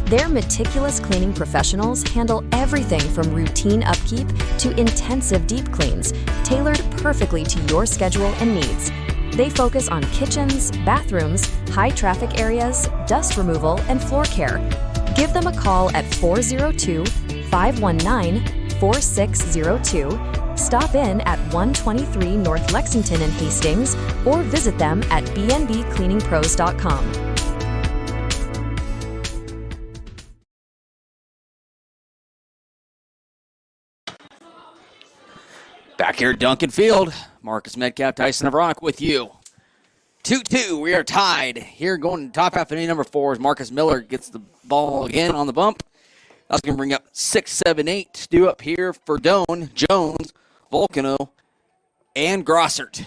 Their meticulous cleaning professionals handle everything from routine upkeep to intensive deep cleans, tailored perfectly to your schedule and needs. They focus on kitchens, bathrooms, high-traffic areas, dust removal, and floor care. Give them a call at 402-519-4602, stop in at 123 North Lexington in Hastings, or visit them at bnbcleaningpros.com. Back here at Duncan Field, Marcus Metcalf, Tyson Avronik with you. 2-2, we are tied. Here going to top half of inning number 4 as Marcus Miller gets the ball again on the bump. That's going to bring up 6, 7, 8 due up here for Doan, Jones, Volcano, and Grossert.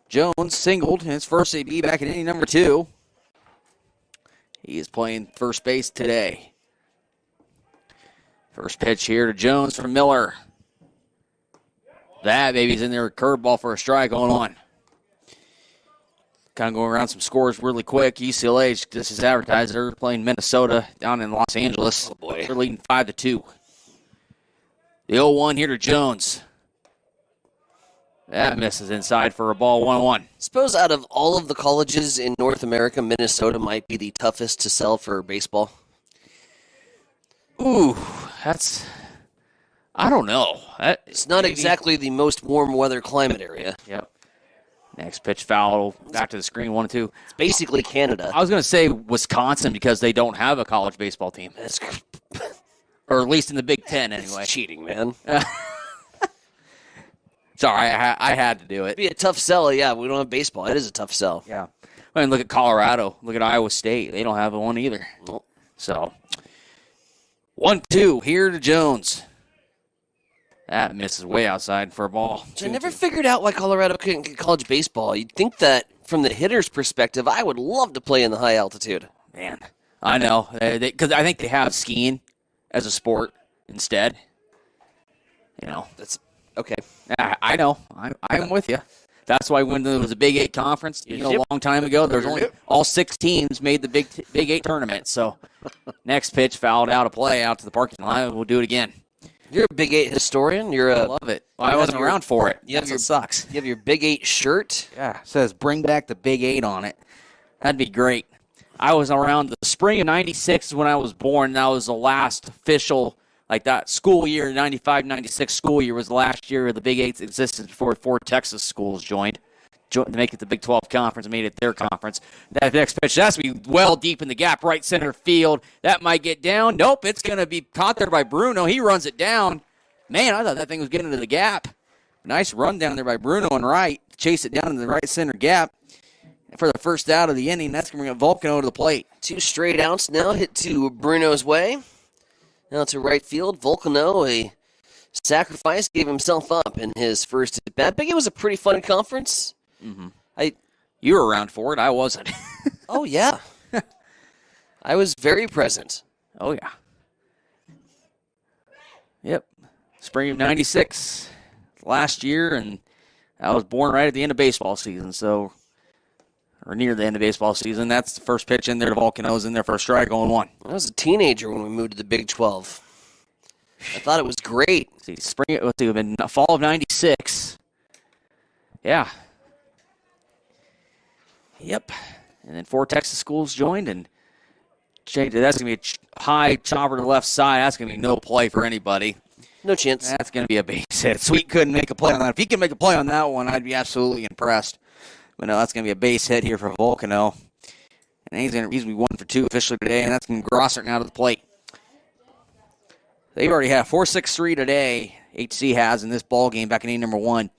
Jones singled in his first AB back in inning number 2. He is playing first base today. First pitch here to Jones from Miller. That baby's in there, a curveball for a strike going on. Kind of going around some scores really quick. UCLA, just as advertised, they're playing Minnesota down in Los Angeles. Oh, boy. They're leading 5-2. The 0-1 here to Jones. That misses inside for a ball, 1-1. Suppose out of all of the colleges in North America, Minnesota might be the toughest to sell for baseball. Ooh, that's... I don't know. It's not exactly the most warm weather climate area. Yep. Next pitch foul, back to the screen, 1-2. It's basically Canada. I was going to say Wisconsin because they don't have a college baseball team. Or at least in the Big Ten, anyway. It's cheating, man. Sorry, I had to do it. It'd be a tough sell, yeah. We don't have baseball. It is a tough sell. Yeah. I mean, look at Colorado. Look at Iowa State. They don't have one either. Nope. So, 1-2 here to Jones. That misses way outside for a ball. So I never figured out why Colorado couldn't get college baseball. You'd think that from the hitter's perspective, I would love to play in the high altitude. Man, I know. Because I think they have skiing as a sport instead. You know. That's okay. I know. I'm with you. That's why when there was a Big 8 conference, a long time ago, there's only all 6 teams made the Big 8 tournament. So next pitch fouled out of play out to the parking lot. We'll do it again. You're a Big 8 historian. I love it. Well, I wasn't around for it. It sucks. You have your Big 8 shirt. Yeah, it says bring back the Big 8 on it. That'd be great. I was around the spring of 96 when I was born. That was the last official, like that school year, 95-96 school year was the last year of the Big 8's existence before 4 Texas schools joined to make it the Big 12 conference and made it their conference. That next pitch, that's going to be well deep in the gap, right center field. That might get down. Nope, it's going to be caught there by Bruno. He runs it down. Man, I thought that thing was getting into the gap. Nice run down there by Bruno and right. Chase it down in the right center gap. And for the first out of the inning, that's going to bring Volcano to the plate. 2 straight outs now hit to Bruno's way. Now to right field. Volcano, a sacrifice, gave himself up in his first at bat. But it was a pretty fun conference. Mm-hmm. You were around for it. I wasn't. Oh, yeah. I was very present. Oh, yeah. Yep. Spring of 96. Last year, and I was born right at the end of baseball season, or near the end of baseball season. That's the first pitch in there to Volcano's in there for a strike on 1. I was a teenager when we moved to the Big 12. I thought it was great. Spring, it would have been fall of 96. Yeah. Yep. And then 4 Texas schools joined, and that's going to be a high chopper to the left side. That's going to be no play for anybody. No chance. That's going to be a base hit. Sweet couldn't make a play on that. If he can make a play on that one, I'd be absolutely impressed. But no, that's going to be a base hit here for Volcano. And he's going to be 1 for 2 officially today, and that's going to be Grossert now to the plate. They've already had 4-6-3 today, HC has in this ball game back in inning number 1.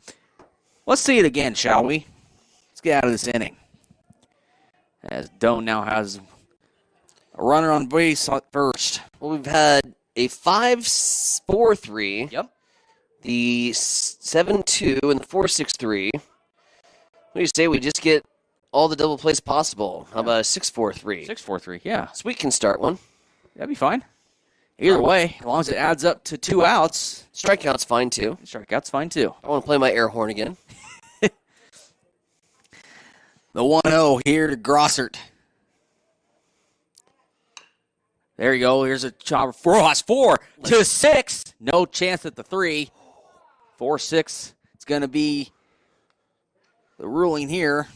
Let's see it again, shall we? Let's get out of this inning. As Doan now has a runner on base at first. Well, we've had a 5-4-3. Yep. The 7-2 and the 4-6-3. What do you say we just get all the double plays possible? How about a 6-4-3? 6-4-3, yeah. Sweet can start one. That'd be fine. Either way, as long as it adds up to 2 outs. Strikeout's fine, too. Strikeout's fine, too. I want to play my air horn again. The 1-0 here to Grossert. There you go. Here's a chopper. 4-6. No chance at the 3. 4-6. It's going to be the ruling here.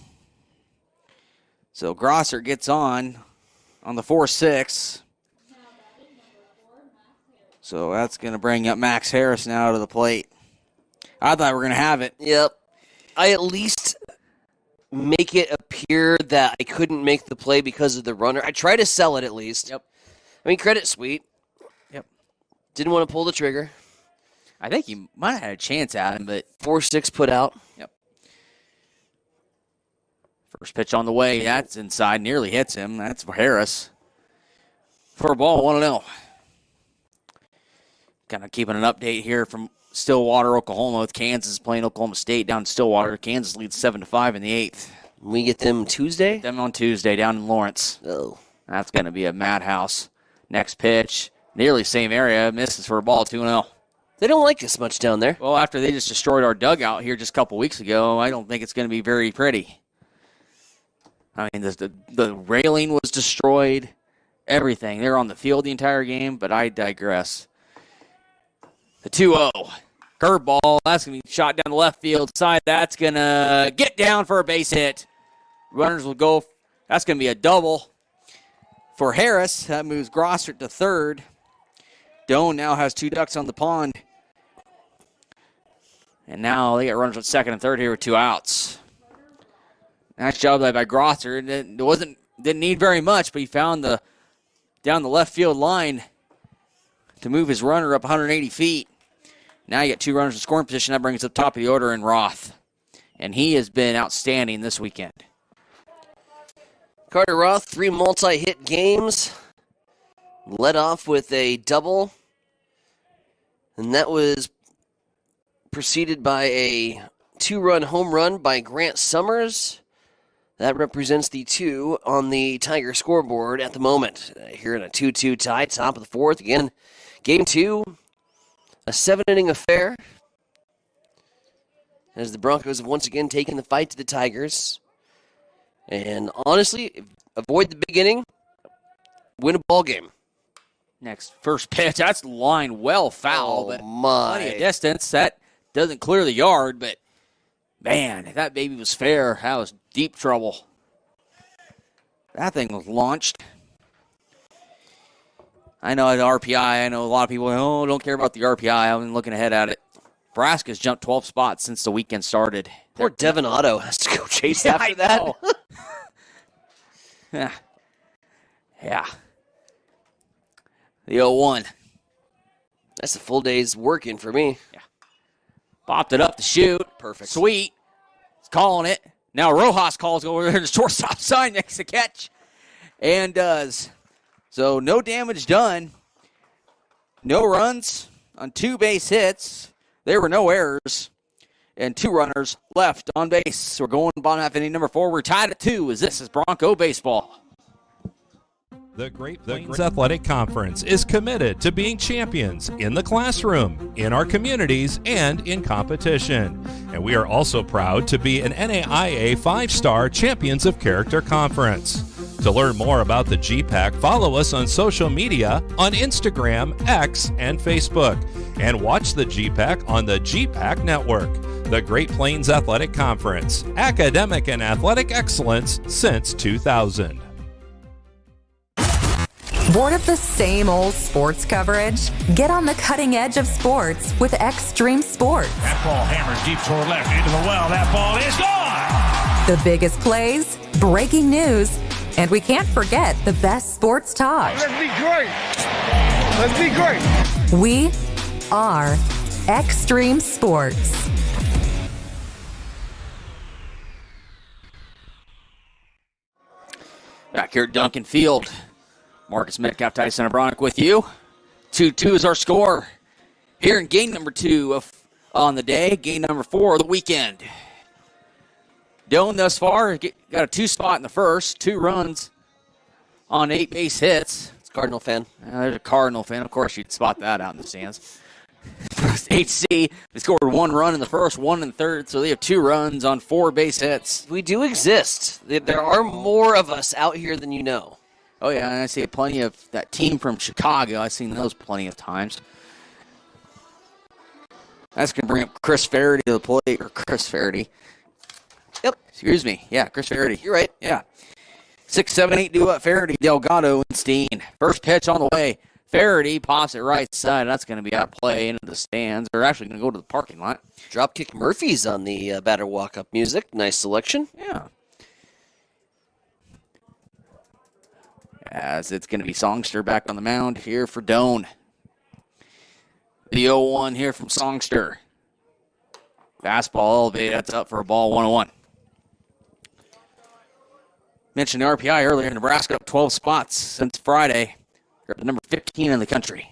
So Grossert gets on the 4-6. So that's going to bring up Max Harris now to the plate. I thought we were going to have it. Yep. I at least make it appear that I couldn't make the play because of the runner. I try to sell it at least. Yep. I mean, credit sweet. Yep. Didn't want to pull the trigger. I think he might have had a chance at him, but 4-6 put out. Yep. First pitch on the way. That's inside. Nearly hits him. That's for Harris. For a ball, 1-0. Kind of keeping an update here from Stillwater, Oklahoma, with Kansas playing Oklahoma State down in Stillwater. Kansas leads 7-5 in the 8th. We get them Tuesday? Them on Tuesday down in Lawrence. Oh. That's going to be a madhouse. Next pitch, nearly same area, misses for a ball, 2-0. They don't like us much down there. Well, after they just destroyed our dugout here just a couple weeks ago, I don't think it's going to be very pretty. I mean, the railing was destroyed, everything. They were on the field the entire game, but I digress. The 2-0. Curveball. That's going to be shot down the left field side. That's going to get down for a base hit. Runners will go. That's going to be a double for Harris. That moves Grossert to third. Doan now has 2 ducks on the pond. And now they got runners at second and third here with 2 outs. Nice job by Grossert. Didn't need very much, but he found down the left field line to move his runner up 180 feet. Now you got 2 runners in scoring position. That brings up top of the order in Roth. And he has been outstanding this weekend. Carter Roth, 3 multi-hit games. Led off with a double. And that was preceded by a 2-run home run by Grant Summers. That represents the 2 on the Tiger scoreboard at the moment. Here in a 2-2 tie, top of the 4th. Again, game 2. A 7-inning affair as the Broncos have once again taken the fight to the Tigers. And honestly, avoid the big inning, win a ball game. Next, first pitch. That's line well foul, but plenty of distance. That doesn't clear the yard, but man, if that baby was fair, that was deep trouble. That thing was launched. I know the RPI. I know a lot of people don't care about the RPI. I've been looking ahead at it. Nebraska's jumped 12 spots since the weekend started. Poor Devin Otto has to go chase after that. Yeah. The 0-1. That's a full day's working for me. Yeah. Popped it up to shoot. Perfect. Sweet. He's calling it. Now Rojas calls over there to the shortstop side, makes the catch. And does. So no damage done. No runs on 2 base hits. There were no errors. And 2 runners left on base. We're going bottom half inning number 4. We're tied at 2 as this is Bronco baseball. The Great Plains Athletic Conference is committed to being champions in the classroom, in our communities, and in competition. And we are also proud to be an NAIA 5-star Champions of Character Conference. To learn more about the GPAC, follow us on social media on Instagram, X, and Facebook. And watch the GPAC on the GPAC Network. The Great Plains Athletic Conference, academic and athletic excellence since 2000. Bored of the same old sports coverage? Get on the cutting edge of sports with Extreme Sports. That ball hammered deep toward left into the well. That ball is gone! The biggest plays, breaking news, and we can't forget the best sports talk. Let's be great! Let's be great! We are Extreme Sports. Back here at Duncan Field. Marcus Metcalf, Tyson Abronic with you. 2-2 is our score. Here in game number 2 on the day, game number 4 of the weekend. Doan thus far got a 2 spot in the first, 2 runs on 8 base hits. It's a Cardinal fan. There's a Cardinal fan. Of course, you'd spot that out in the stands. HC, they scored 1 run in the first, 1 in the third, so they have 2 runs on 4 base hits. We do exist. There are more of us out here than you know. Oh, yeah, and I see plenty of that team from Chicago. I've seen those plenty of times. That's going to bring up Chris Faraday to the plate, or Chris Faraday. Yep. Excuse me. Yeah, Chris Faraday. You're right. Yeah. 6, 7, 8 do up. Faraday, Delgado, and Steen. First pitch on the way. Faraday pops it right side. That's going to be out of play into the stands. They're actually going to go to the parking lot. Dropkick Murphys on the batter walk-up music. Nice selection. Yeah. As it's going to be Songster back on the mound here for Doan. The 0-1 here from Songster. Fastball elevated. That's up for a ball, 1-1. Mentioned the RPI earlier. Nebraska up 12 spots since Friday. They're up to number 15 in the country.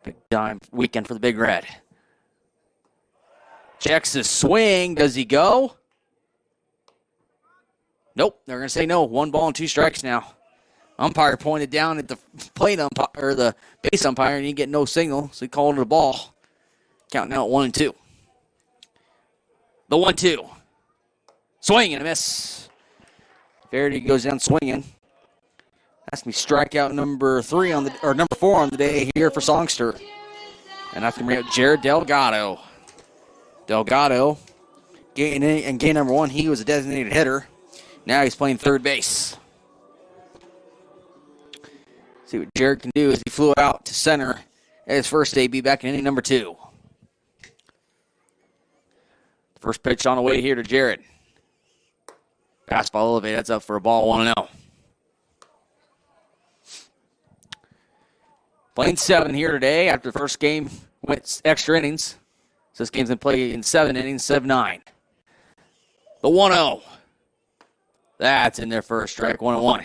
Big time weekend for the Big Red. Checks his swing. Does he go? Nope. They're going to say no. 1 ball and 2 strikes now. Umpire pointed down at the plate umpire, or the base umpire, and he didn't get no signal, so he called it a ball. Counting out 1 and 2. The 1-2. Swing and a miss. Faraday goes down swinging. That's going to be strikeout number 4 on the day here for Songster. And that's going to bring up Jared Delgado. Delgado, game number 1, he was a designated hitter. Now he's playing third base. See what Jared can do as he flew out to center at his first debut back in inning number 2. First pitch on the way here to Jared. Fastball elevated. That's up for a ball, 1-0. Playing 7 here today after the first game went extra innings. So this game's been played in 7 innings, 7-9. The 1-0. That's in there for a strike, 1-1.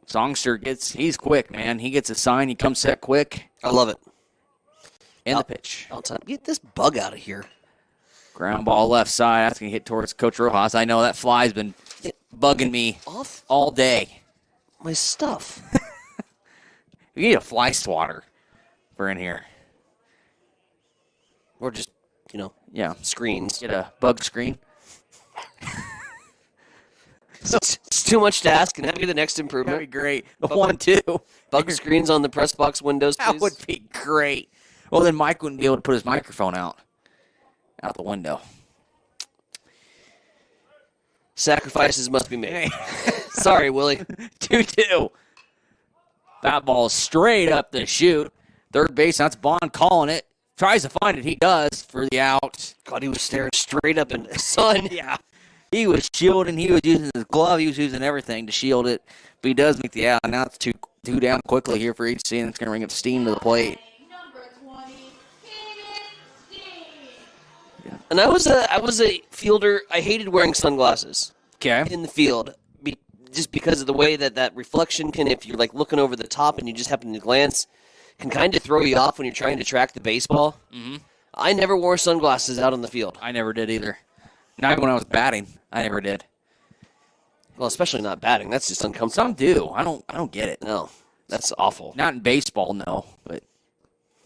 Songster he's quick, man. He gets a sign. He comes set quick. I love it. And the pitch. Get this bug out of here. Ground ball left side. That's going to hit towards Coach Rojas. I know that fly's been bugging me all day. My stuff. We need a fly swatter for in here. Or just, screens. Get a bug screen. It's too much to ask. Can that be the next improvement? That'd be great. The 1-2. Bug screens on the press box windows, please. That would be great. Well, then Mike wouldn't be able to put his microphone out the window. Sacrifices must be made. Sorry, Willie. 2-2. That ball is straight up the chute. Third base, that's Bond calling it. Tries to find it. He does for the out. God, he was staring straight up in the sun. Yeah. He was shielding. He was using his glove. He was using everything to shield it. But he does make the out. Now it's two down quickly here for HC, and it's going to bring up Steam to the plate. And I was a fielder. I hated wearing sunglasses. Okay. In the field, just because of the way that reflection can, if you're like looking over the top and you just happen to glance, can kind of throw you off when you're trying to track the baseball. Mm-hmm. I never wore sunglasses out on the field. I never did either. Not when I was batting. I never did. Well, especially not batting. That's just uncomfortable. Some do. I don't get it. No, that's awful. Not in baseball, no. But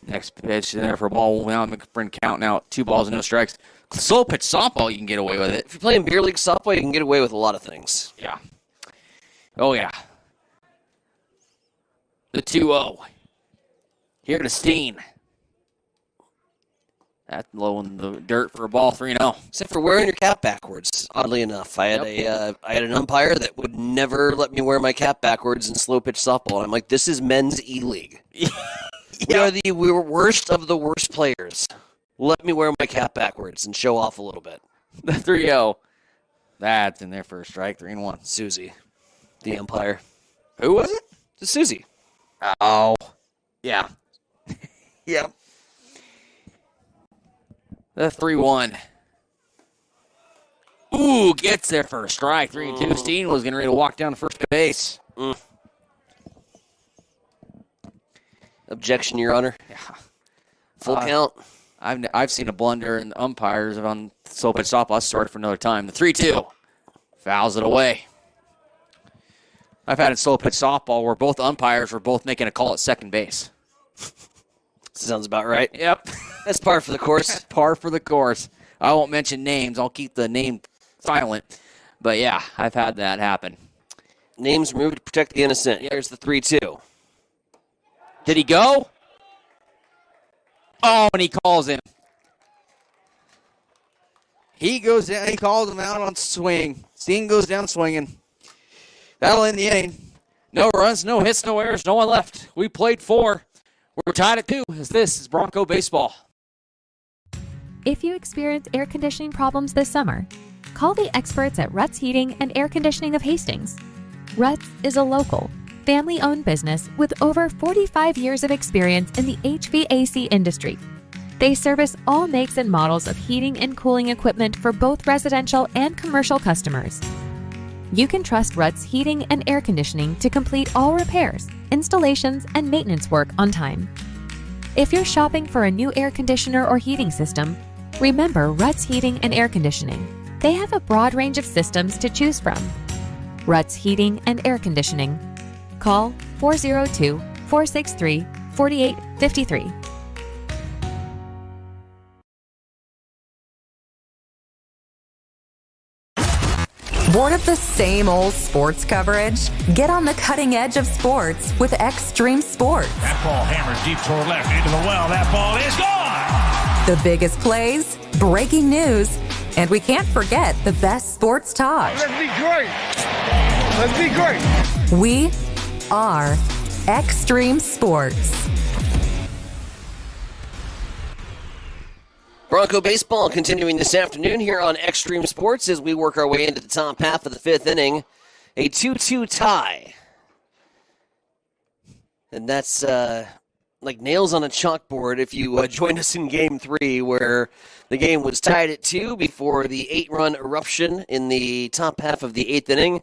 next pitch there for a ball. Now I'm counting out 2 balls and no strikes. Slow pitch softball, you can get away with it. If you're playing beer league softball, you can get away with a lot of things. Yeah. Oh, yeah. The 2-0. Here to Steen. That's low in the dirt for a ball, 3-0. Except for wearing your cap backwards, oddly enough. I had an umpire that would never let me wear my cap backwards in slow pitch softball. And I'm like, this is men's E-League. We are the worst of the worst players. Let me wear my cap backwards and show off a little bit. The 3-0. That's in there for a strike, 3-1. Susie, the umpire. Who was it? It's Susie. Oh, yeah. Yep. The 3-1. Ooh, gets there for a strike. 3-2. Steen was getting ready to walk down to first base. Objection, Your Honor. Yeah. Full count. I've seen a blunder in the umpires on slow pitch softball. I'll start it for another time. The 3-2. Fouls it away. I've had it slow pitch softball where both umpires were both making a call at second base. Sounds about right. Yep. That's par for the course. Par for the course. I won't mention names. I'll keep the name silent. But, yeah, I've had that happen. Names removed to protect the innocent. Here's the 3-2. Did he go? Oh, and he calls him. He goes down. He calls him out on swing. Steen goes down swinging. That'll end the inning. No runs, no hits, no errors, no one left. We played 4. We're tied at 2. This is Bronco baseball. If you experience air conditioning problems this summer, call the experts at Ruts Heating and Air Conditioning of Hastings. Ruts is a local, family-owned business with over 45 years of experience in the HVAC industry. They service all makes and models of heating and cooling equipment for both residential and commercial customers. You can trust Ruts Heating and Air Conditioning to complete all repairs, installations, and maintenance work on time. If you're shopping for a new air conditioner or heating system, remember Ruts Heating and Air Conditioning. They have a broad range of systems to choose from. Ruts Heating and Air Conditioning. Call 402-463-4853. Bored of the same old sports coverage? Get on the cutting edge of sports with Extreme Sports. That ball hammered deep toward left into the well. That ball is gone. The biggest plays, breaking news, and we can't forget the best sports talk. Let's be great. Let's be great. We are Extreme Sports. Bronco baseball continuing this afternoon here on Extreme Sports as we work our way into the top half of the 5th inning. A 2-2 tie. And that's like nails on a chalkboard if you joined us in Game 3 where the game was tied at 2 before the 8-run eruption in the top half of the 8th inning.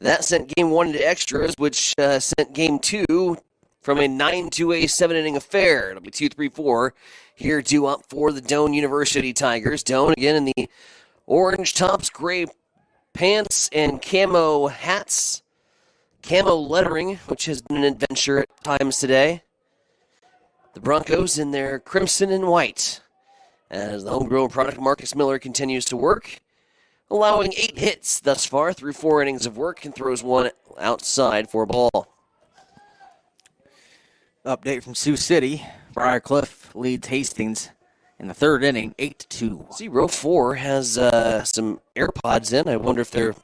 That sent Game 1 into extras, which sent Game 2 from a 9 to a 7-inning affair. It'll be 2-3-4. Here due up for the Doane University Tigers. Doane again in the orange tops, gray pants, and camo hats. Camo lettering, which has been an adventure at times today. The Broncos in their crimson and white. As the homegrown product Marcus Miller continues to work, allowing 8 hits thus far through 4 innings of work and throws 1 outside for a ball. Update from Sioux City. Briarcliff leads Hastings in the 3rd inning, 8-2. See, row 4 has some AirPods in. I wonder if they're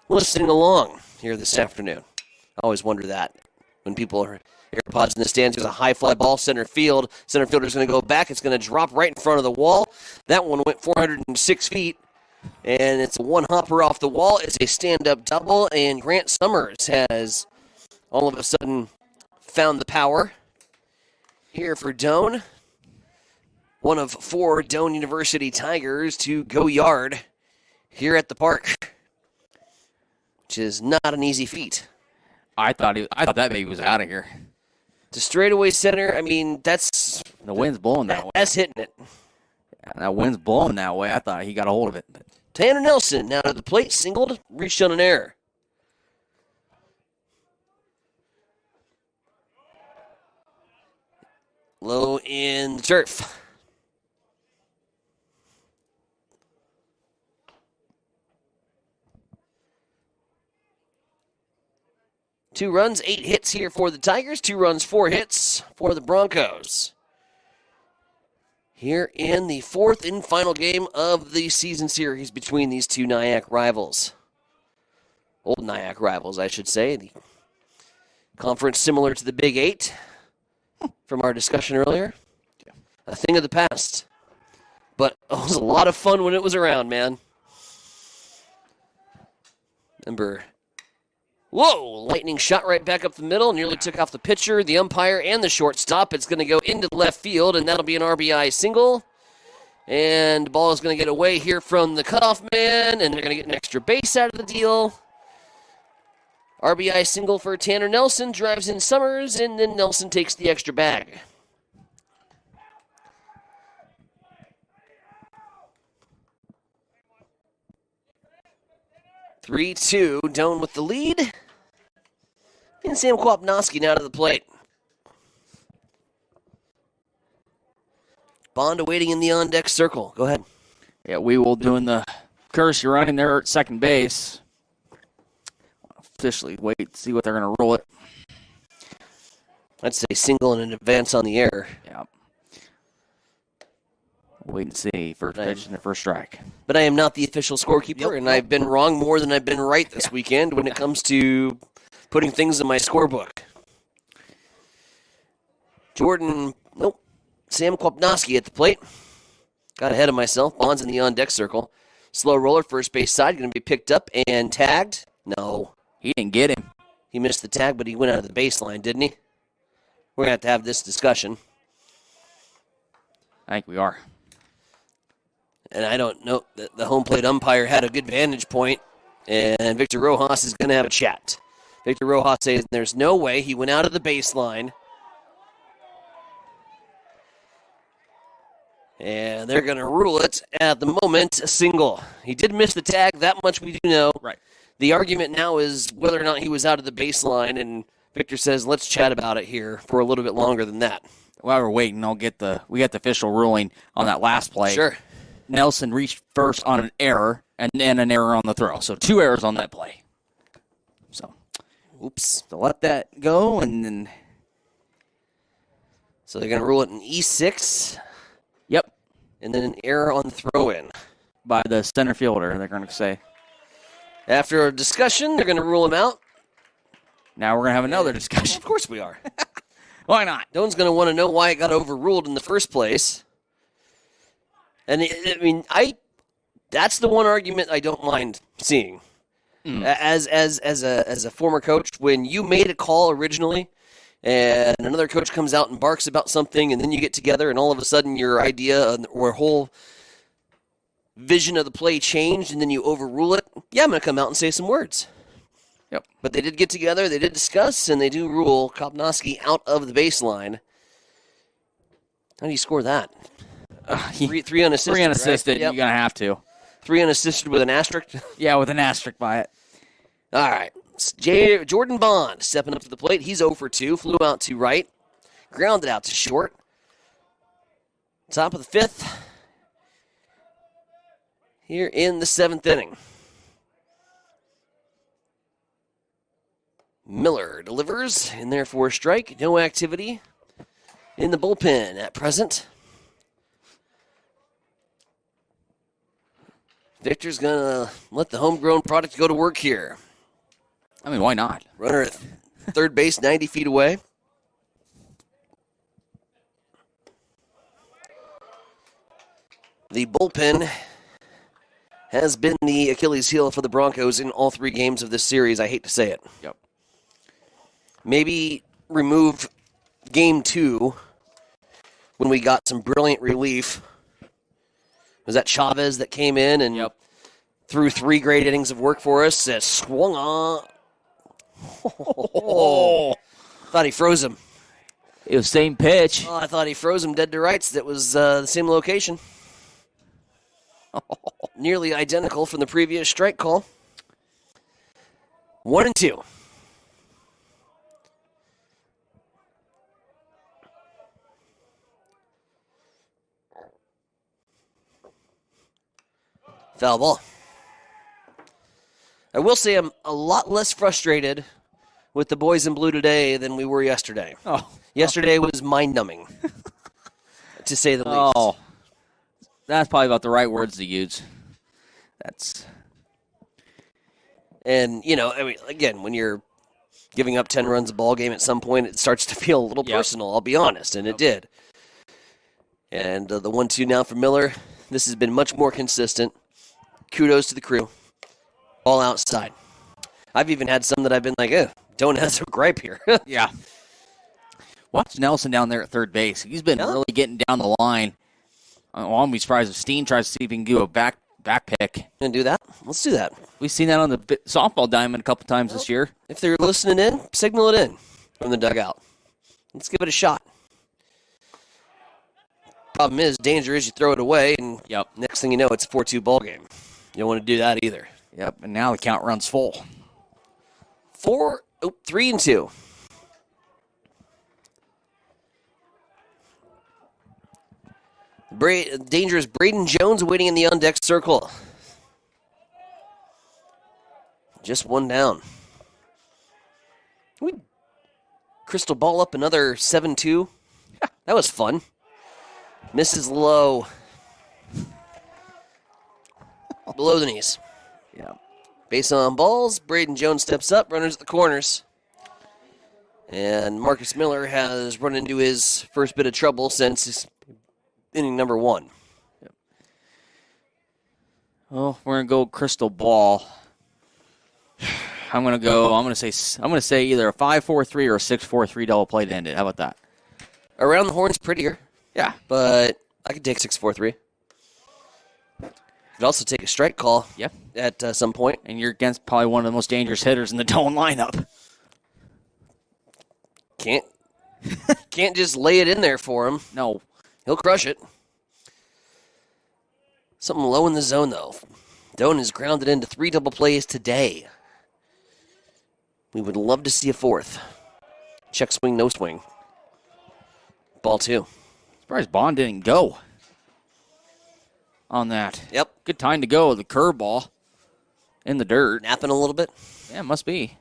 listening along here this afternoon. I always wonder that when people are AirPods in the stands. There's a high fly ball center field. Center fielder's going to go back. It's going to drop right in front of the wall. That one went 406 feet, and it's a one-hopper off the wall. It's a stand-up double, and Grant Summers has all of a sudden found the power here for Doane. One of 4 Doane University Tigers to go yard here at the park, which is not an easy feat. I thought that baby was out of here. To straightaway center, I mean, that's... The wind's blowing that way. That's hitting it. Yeah, that wind's blowing that way. I thought he got a hold of it. But Tanner Nelson now to the plate, singled, reached on an error. Low in the turf. Two runs, 8 hits here for the Tigers. 2 runs, 4 hits for the Broncos. Here in the 4th and final game of the season series between these two Nyack rivals. Old Nyack rivals, I should say. The conference similar to the Big 8 from our discussion earlier. A thing of the past. But it was a lot of fun when it was around, man. Remember... Whoa! Lightning shot right back up the middle, nearly took off the pitcher, the umpire, and the shortstop. It's going to go into left field, and that'll be an RBI single. And the ball is going to get away here from the cutoff man, and they're going to get an extra base out of the deal. RBI single for Tanner Nelson, drives in Summers, and then Nelson takes the extra bag. Three-two, Doane with the lead. And Sam Kwapnoski now to the plate. Bond awaiting in the on-deck circle. Go ahead. Yeah, we will doing the courtesy running there at second base. Officially wait to see what they're going to rule it. I'd say single and an advance on the air. Yeah. Wait and see. First pitch and the first strike. But I am not the official scorekeeper, and I've been wrong more than I've been right this weekend when it comes to putting things in my scorebook. Sam Kwapnoski at the plate. Got ahead of myself. Bond's in the on-deck circle. Slow roller, first base side, going to be picked up and tagged. No. He didn't get him. He missed the tag, but he went out of the baseline, didn't he? We're going to have this discussion. I think we are. And I don't know. The home plate umpire had a good vantage point, and Victor Rojas is going to have a chat. Victor Rojas says there's no way he went out of the baseline. And they're going to rule it at the moment a single. He did miss the tag. That much we do know. Right. The argument now is whether or not he was out of the baseline, and Victor says, let's chat about it here for a little bit longer than that. While we're waiting, we got the official ruling on that last play. Sure. Nelson reached first on an error, and then an error on the throw. So 2 errors on that play. So, oops. So let that go, and then. So they're going to rule it an E6. Yep. And then an error on the throw-in. By the center fielder, they're going to say. After a discussion, they're going to rule him out. Now we're going to have another discussion. Of course we are. Why not? No one's going to want to know why it got overruled in the first place. And, that's the one argument I don't mind seeing. As a former coach, when you made a call originally, and another coach comes out and barks about something, and then you get together, and all of a sudden your idea or whole vision of the play changed, and then you overrule it, yeah, I'm going to come out and say some words. Yep. But they did get together, they did discuss, and they do rule Kwapnoski out of the baseline. How do you score that? Three unassisted. 3 unassisted, right? Yep. You're going to have to. 3 unassisted with an asterisk? Yeah, with an asterisk by it. All right. Jordan Bond stepping up to the plate. He's 0 for 2. Flew out to right. Grounded out to short. Top of the 5th. Here in the 7th inning. Miller delivers in there for a strike. No activity in the bullpen at present. Victor's going to let the homegrown product go to work here. I mean, why not? Runner at third base, 90 feet away. The bullpen has been the Achilles heel for the Broncos in all 3 games of this series. I hate to say it. Yep. Maybe remove game 2 when we got some brilliant relief. Was that Chavez that came in and threw 3 great innings of work for us? That swung on. Thought he froze him. It was same pitch. Oh, I thought he froze him dead to rights. That was the same location. Nearly identical from the previous strike call. 1-2. Foul ball. I will say I'm a lot less frustrated with the boys in blue today than we were yesterday. Yesterday was mind-numbing, to say the least. Oh, that's probably about the right words to use. And, again, when you're giving up 10 runs a ball game at some point, it starts to feel a little personal, I'll be honest, and it did. And the 1-2 now for Miller. This has been much more consistent. Kudos to the crew. All outside. I've even had some that I've been like, don't have some gripe here. Yeah. Watch Nelson down there at third base. He's been really getting down the line. I'll be surprised if Steen tries to see if he can do a back pick. And do that? Let's do that. We've seen that on the softball diamond a couple times this year. If they're listening in, signal it in from the dugout. Let's give it a shot. Problem is, danger is you throw it away, and next thing you know, it's a 4-2 ball game. You don't want to do that either. Yep, and now the count runs full. 4 Oh, 3-2. Dangerous Braden Jones waiting in the on-deck circle. Just one down. We crystal ball up another 7-2. That was fun. Misses low. Below the knees. Yeah. Base on balls. Braden Jones steps up. Runners at the corners. And Marcus Miller has run into his first bit of trouble since inning number 1. Yep. Well, we're gonna go crystal ball. I'm gonna say either a 5-4-3 or a 6-4-3 double play to end it. How about that? Around the horn's prettier. Yeah. But I could take 6-4-3. Could also take a strike call. Yep. At some point. And you're against probably one of the most dangerous hitters in the Doan lineup. Can't just lay it in there for him. No. He'll crush it. Something low in the zone, though. Doan is grounded into 3 double plays today. We would love to see a 4th. Check swing, no swing. Ball 2. Surprised Bond didn't go on that. Yep. Good time to go. The curveball in the dirt. Napping a little bit? Yeah, must be.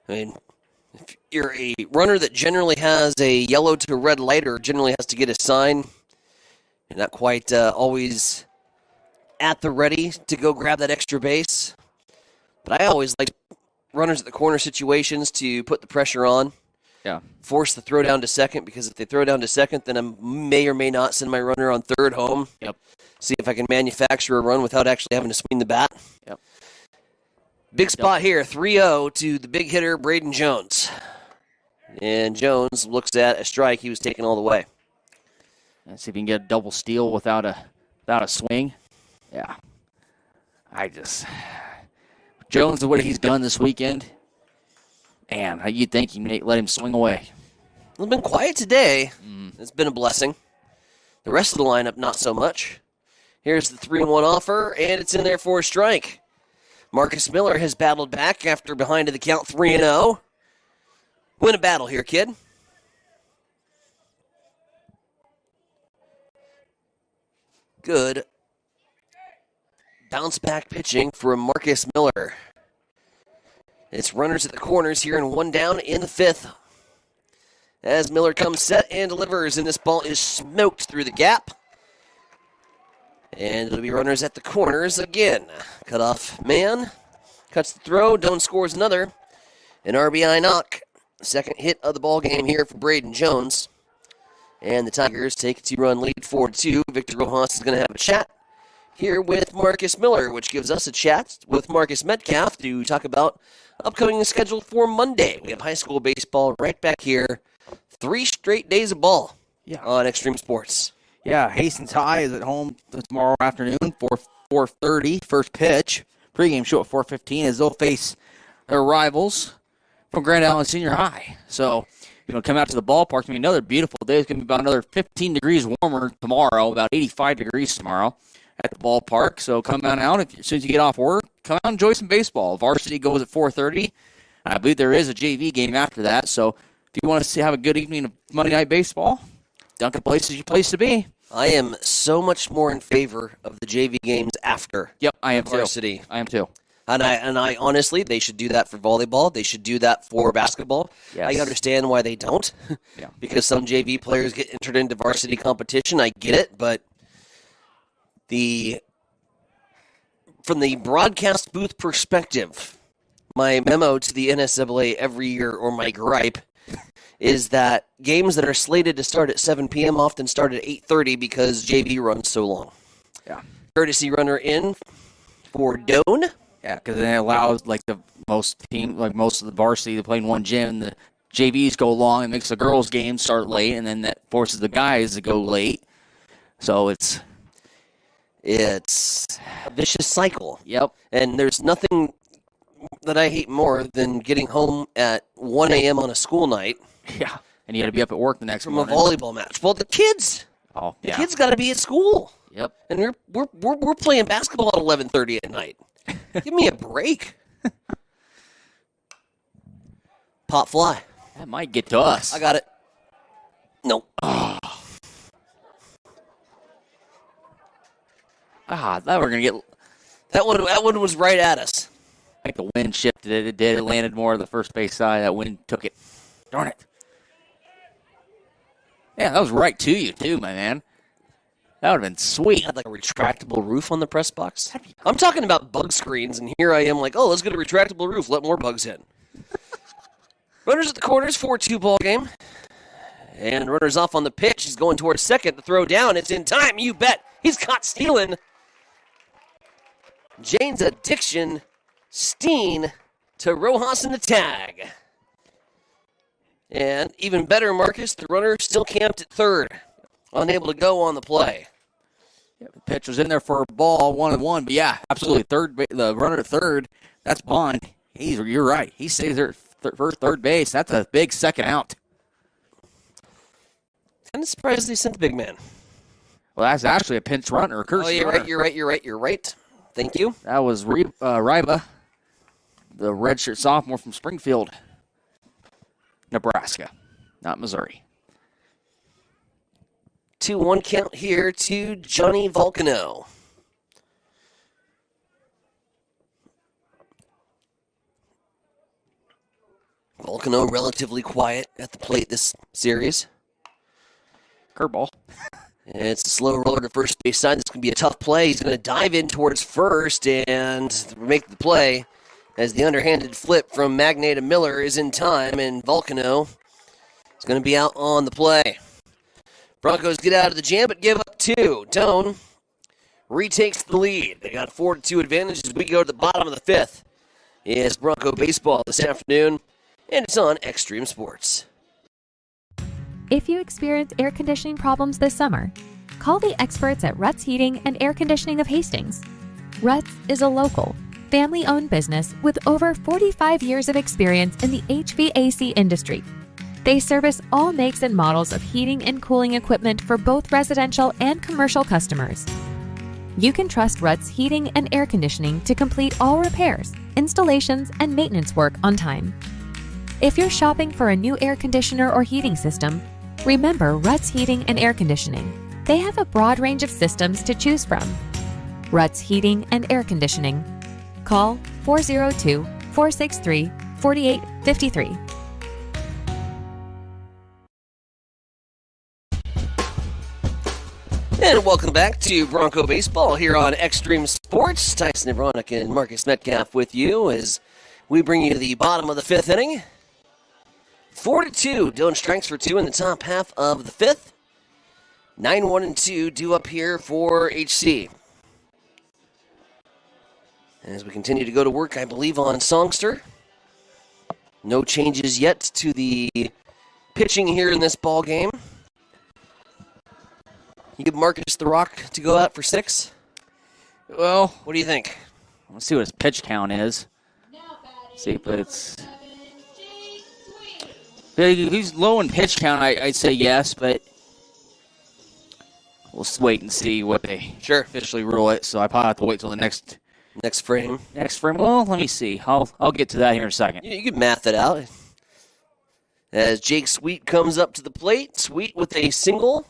I mean, if you're a runner that generally has a yellow to red light or generally has to get a sign, you're not quite always at the ready to go grab that extra base. But I always like runners at the corner situations to put the pressure on. Yeah. Force the throw down to second, because if they throw down to second, then I may or may not send my runner on third home. Yep. See if I can manufacture a run without actually having to swing the bat. Yep. Big spot here, 3-0 to the big hitter, Braden Jones. And Jones looks at a strike. He was taken all the way. Let's see if he can get a double steal without a swing. Yeah. Jones, what he's done this weekend, man, you'd think you may let him swing away. It's been quiet today. It's been a blessing. The rest of the lineup, not so much. Here's the 3-1 offer, and it's in there for a strike. Marcus Miller has battled back after behind to the count 3-0. Win a battle here, kid. Good bounce back pitching from Marcus Miller. It's runners at the corners here and 1 down in the 5th. As Miller comes set and delivers, and this ball is smoked through the gap. And it'll be runners at the corners again. Cutoff man cuts the throw. Doan scores another. An RBI knock. Second hit of the ball game here for Braden Jones. And the Tigers take a 2-run lead, 4-2. Victor Rojas is going to have a chat here with Marcus Miller, which gives us a chat with Marcus Metcalf to talk about upcoming schedule for Monday. We have high school baseball right back here. 3 straight days of ball on Extreme Sports. Yeah, Hastings High is at home tomorrow afternoon for 4:30, first pitch. Pregame show at 4:15 as they'll face their rivals from Grand Island Senior High. So, come out to the ballpark. It's going to be another beautiful day. It's going to be about another 15 degrees warmer tomorrow, about 85 degrees tomorrow at the ballpark. So come on out. As soon as you get off work, come out and enjoy some baseball. Varsity goes at 4:30. I believe there is a JV game after that. So if you want to have a good evening of Monday Night Baseball, Duncan Place is your place to be. I am so much more in favor of the JV games after. Yep, I am varsity. Too. I am too. And I honestly, they should do that for volleyball. They should do that for basketball. Yes. I understand why they don't. Yeah. Because some JV players get entered into varsity competition. I get it, but from the broadcast booth perspective, my memo to the NSAA every year, or my gripe, is that games that are slated to start at 7 p.m. often start at 8:30 because JV runs so long. Yeah. Courtesy runner in for Doan. Yeah, because it allows most of the varsity to play in one gym. The JVs go long and makes the girls' games start late, and then that forces the guys to go late. So it's a vicious cycle. Yep. And there's nothing that I hate more than getting home at 1 a.m. on a school night. Yeah. And you got to be up at work the next morning. From a volleyball match. Well, the kids. Oh, yeah. The kids got to be at school. Yep. And we're playing basketball at 11:30 at night. Give me a break. Pop fly. That might get to us. I got it. Nope. Thought we were going to get... That one was right at us. I think the wind shifted it. It did. It landed more on the first base side. That wind took it. Darn it. Yeah, that was right to you, too, my man. That would have been sweet. Had like a retractable roof on the press box. I'm talking about bug screens, and here I am like, oh, let's get a retractable roof. Let more bugs in. Runners at the corners, 4-2 ball game. And runners off on the pitch. He's going towards second. The throw down. It's in time. You bet. He's caught stealing. Jane's addiction. Steen to Rojas in the tag. And even better, Marcus, the runner still camped at third. Unable to go on the play. Yeah, the pitch was in there for a ball, 1-1. But yeah, absolutely. The runner at third, that's Bond. You're right. He stays there at third base. That's a big second out. Kind of surprised they sent the big man. Well, that's actually a pinch runner. Oh, you're right. Thank you. That was Ryba, the redshirt sophomore from Springfield, Nebraska, not Missouri. 2-1 count here to Johnny Volcano. Volcano relatively quiet at the plate this series. Curveball. It's a slow roller to first base side. This can be a tough play. He's going to dive in towards first and make the play as the underhanded flip from Magnay to Miller is in time, and Volcano is going to be out on the play. Broncos get out of the jam, but give up two. Doan retakes the lead. They got 4-2 advantage as we go to the bottom of the fifth. It's Bronco baseball this afternoon, and it's on Extreme Sports. If you experience air conditioning problems this summer, call the experts at Ruts Heating and Air Conditioning of Hastings. Ruts is a local, family-owned business with over 45 years of experience in the HVAC industry. They service all makes and models of heating and cooling equipment for both residential and commercial customers. You can trust Ruts Heating and Air Conditioning to complete all repairs, installations, and maintenance work on time. If you're shopping for a new air conditioner or heating system, remember Ruts Heating and Air Conditioning. They have a broad range of systems to choose from. Ruts Heating and Air Conditioning. Call 402-463-4853. And welcome back to Bronco Baseball here on Extreme Sports. Tyson Evronik and Marcus Metcalf with you as we bring you the bottom of the fifth inning. 4-2, Doan strikes for two in the top half of the fifth. 9-1-2 due up here for HC. As we continue to go to work, I believe, on Songster. No changes yet to the pitching here in this ball game. You give Marcus the rock to go out for 6? Well, what do you think? Let's see what his pitch count is. See if it's... If he's low in pitch count, I'd say yes, but we'll wait and see what they officially rule it. So I probably have to wait till the next frame. Well, let me see. I'll get to that here in a second. You can math it out. As Jake Sweet comes up to the plate, Sweet with a single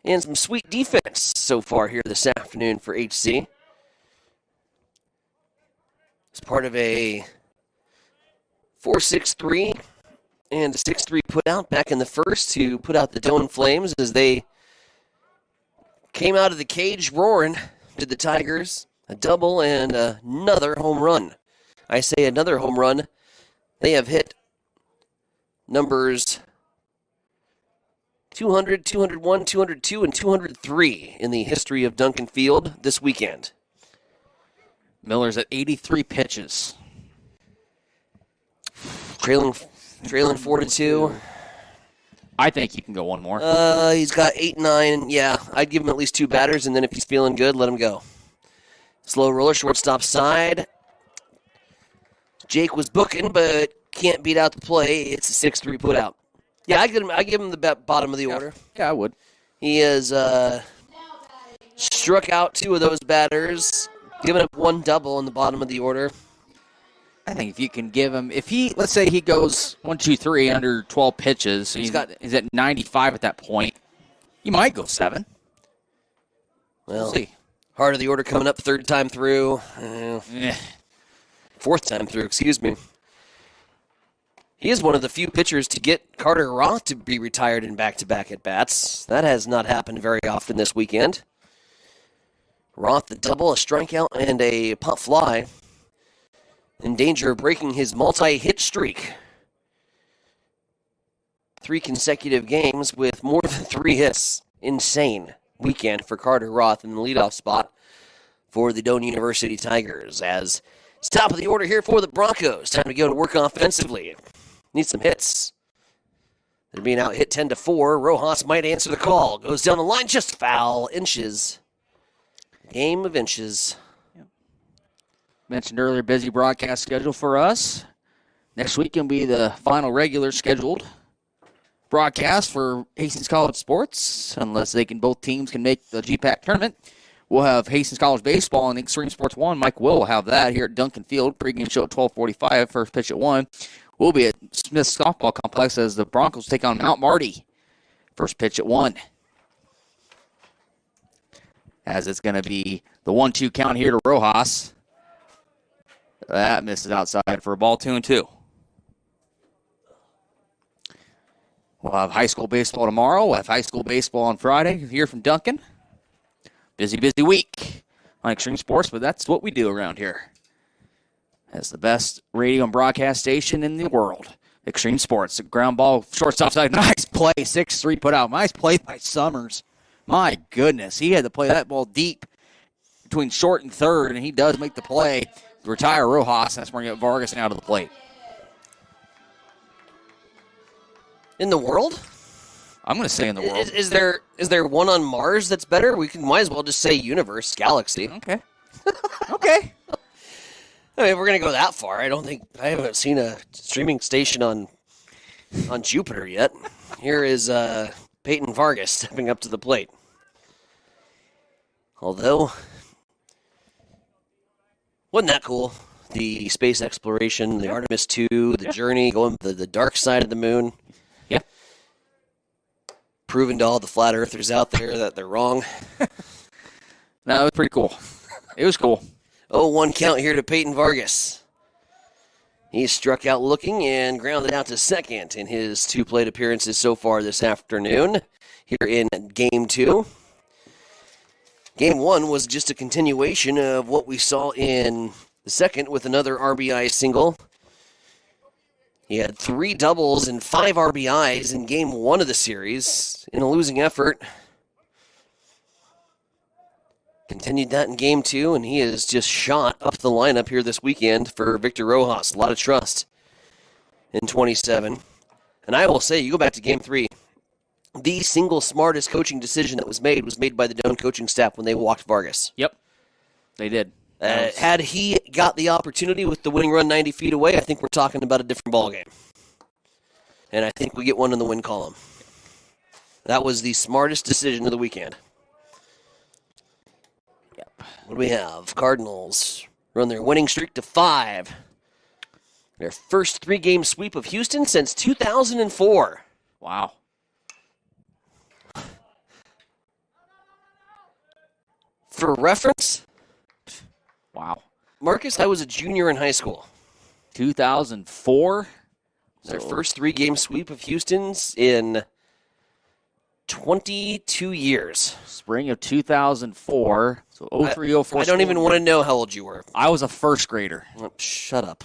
and some sweet defense so far here this afternoon for HC. It's part of a 4-6-3 and a 6-3 put out back in the first to put out the Doan Flames as they came out of the cage roaring. Did the Tigers a double and another home run. I say another home run. They have hit numbers 200, 201, 202, and 203 in the history of Duncan Field this weekend. Miller's at 83 pitches. Trailing 4-2. I think he can go one more. He's got 8, 9. Yeah, I'd give him at least 2 batters, and then if he's feeling good, let him go. Slow roller, shortstop side. Jake was booking, but can't beat out the play. It's a 6-3 put out. Yeah, I give him the bottom of the order. Yeah, I would. He has struck out 2 of those batters, Giving up one double in the bottom of the order. I think if you can give him, let's say he goes 1, 2, 3 under 12 pitches, he's at 95 at that point. You might go 7. Well, we'll see. Heart of the order coming up, third time through. Fourth time through, excuse me. He is one of the few pitchers to get Carter Roth to be retired in back-to-back at-bats. That has not happened very often this weekend. Roth, the double, a strikeout, and a pop fly. In danger of breaking his multi-hit streak. 3 consecutive games with more than 3 hits. Insane weekend for Carter Roth in the leadoff spot for the Doane University Tigers. As it's top of the order here for the Broncos. Time to go to work offensively. Need some hits. They're being out hit 10-4. Rojas might answer the call. Goes down the line, just foul. Inches. Game of inches. Mentioned earlier, busy broadcast schedule for us. Next week will be the final regular scheduled broadcast for Hastings College sports, unless both teams can make the GPAC tournament. We'll have Hastings College baseball and Extreme Sports 1. Mike will have that here at Duncan Field. Pregame show at 12:45. First pitch at 1. We'll be at Smith Softball Complex as the Broncos take on Mount Marty. First pitch at 1. As it's going to be the 1-2 count here to Rojas. That misses outside for a ball, 2-2. We'll have high school baseball tomorrow. We'll have high school baseball on Friday here from Duncan. Busy week on Extreme Sports, but that's what we do around here. That's the best radio and broadcast station in the world. Extreme Sports. Ground ball, shortstop side. Nice play. 6-3 put out. Nice play by Summers. My goodness. He had to play that ball deep between short and third, and he does make the play. Retire Rojas. That's where you get Vargas out of the plate. In the world? I'm going to say in the world. Is there one on Mars that's better? Might as well just say universe, galaxy. Okay. Okay. I mean, if we're going to go that far, I haven't seen a streaming station on Jupiter yet. Here is Peyton Vargas stepping up to the plate. Although, wasn't that cool? The space exploration, the Artemis 2, the journey, going to the dark side of the moon. Yeah. Proving to all the flat earthers out there that they're wrong. No, it was pretty cool. It was cool. 0-1 count here to Peyton Vargas. He struck out looking and grounded out to second in his 2 plate appearances so far this afternoon here in Game 2. Game 1 was just a continuation of what we saw in the second with another RBI single. He had 3 doubles and 5 RBIs in Game 1 of the series in a losing effort. Continued that in Game 2, and he has just shot up the lineup here this weekend for Victor Rojas. A lot of trust in 27. And I will say, you go back to Game 3, the single smartest coaching decision that was made by the Doane coaching staff when they walked Vargas. Yep, they did. Had he got the opportunity with the winning run 90 feet away, I think we're talking about a different ballgame. And I think we get one in the win column. That was the smartest decision of the weekend. What do we have? Cardinals run their winning streak to 5. Their first 3-game sweep of Houston since 2004. Wow. For reference, wow. Marcus, I was a junior in high school. 2004? Their first 3-game sweep of Houston's in 22 years. Spring of 2004. So 03, 04. I don't even want to know how old you were. I was a first grader. Oh, shut up.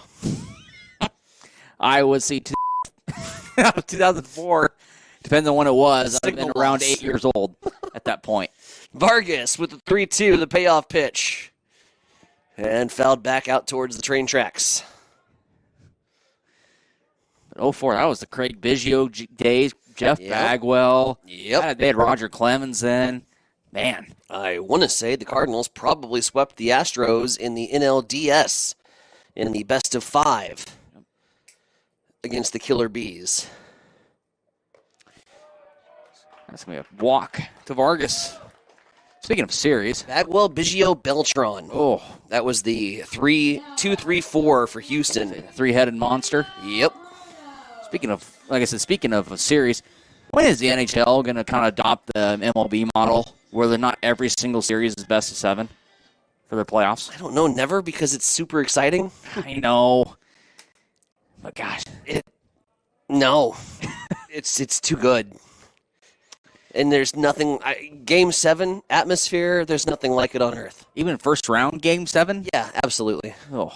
I would see 2004. Depends on when it was. I've been around 8 years old at that point. Vargas with the 3-2, the payoff pitch. And fouled back out towards the train tracks. But 04, that was the Craig Biggio days. Jeff Bagwell. Yep. They had Roger Clemens then. Man. I want to say the Cardinals probably swept the Astros in the NLDS in the best of 5 against the Killer Bees. That's going to be a walk to Vargas. Speaking of series. Bagwell, Biggio, Beltran. Oh. That was the 2-3-4 for Houston. Three-headed monster. Yep. Speaking of a series, when is the NHL going to kind of adopt the MLB model where they're not every single series is best of 7 for their playoffs? I don't know, never, because it's super exciting. I know. But gosh. No. It's too good. And there's nothing, Game 7 atmosphere, there's nothing like it on Earth. Even first round, Game 7? Yeah, absolutely. Oh.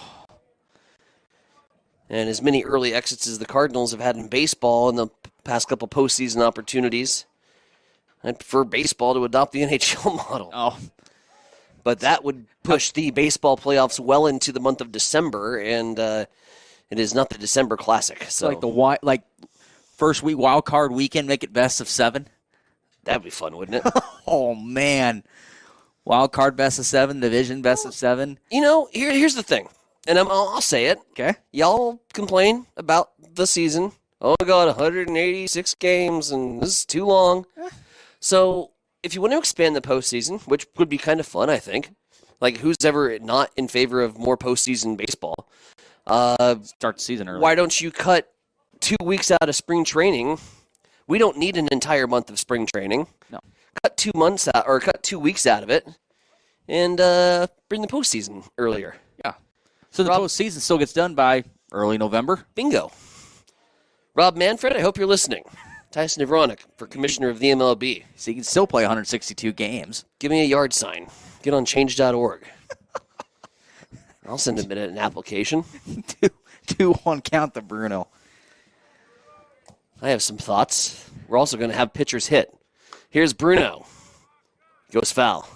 And as many early exits as the Cardinals have had in baseball in the past couple postseason opportunities, I'd prefer baseball to adopt the NHL model. Oh. But that would push the baseball playoffs well into the month of December, and it is not the December Classic. So like first week wild card weekend, make it best of 7. That'd be fun, wouldn't it? Oh, man. Wild card best of 7, division best of 7. You know, here's the thing, and I'll say it. Okay. Y'all complain about the season. Oh, my God, 186 games, and this is too long. So if you want to expand the postseason, which would be kind of fun, I think, like who's ever not in favor of more postseason baseball? Start the season early. Why don't you cut 2 weeks out of spring training? We don't need an entire month of spring training. No. Cut 2 months out, or cut 2 weeks out of it, and bring the postseason earlier. Yeah. So the postseason still gets done by early November. Bingo. Rob Manfred, I hope you're listening. Tyson Nevronik for commissioner of the MLB. So you can still play 162 games. Give me a yard sign. Get on change.org. I'll send him an application. 2-1 count the Bruno. I have some thoughts. We're also going to have pitchers hit. Here's Bruno. Goes foul.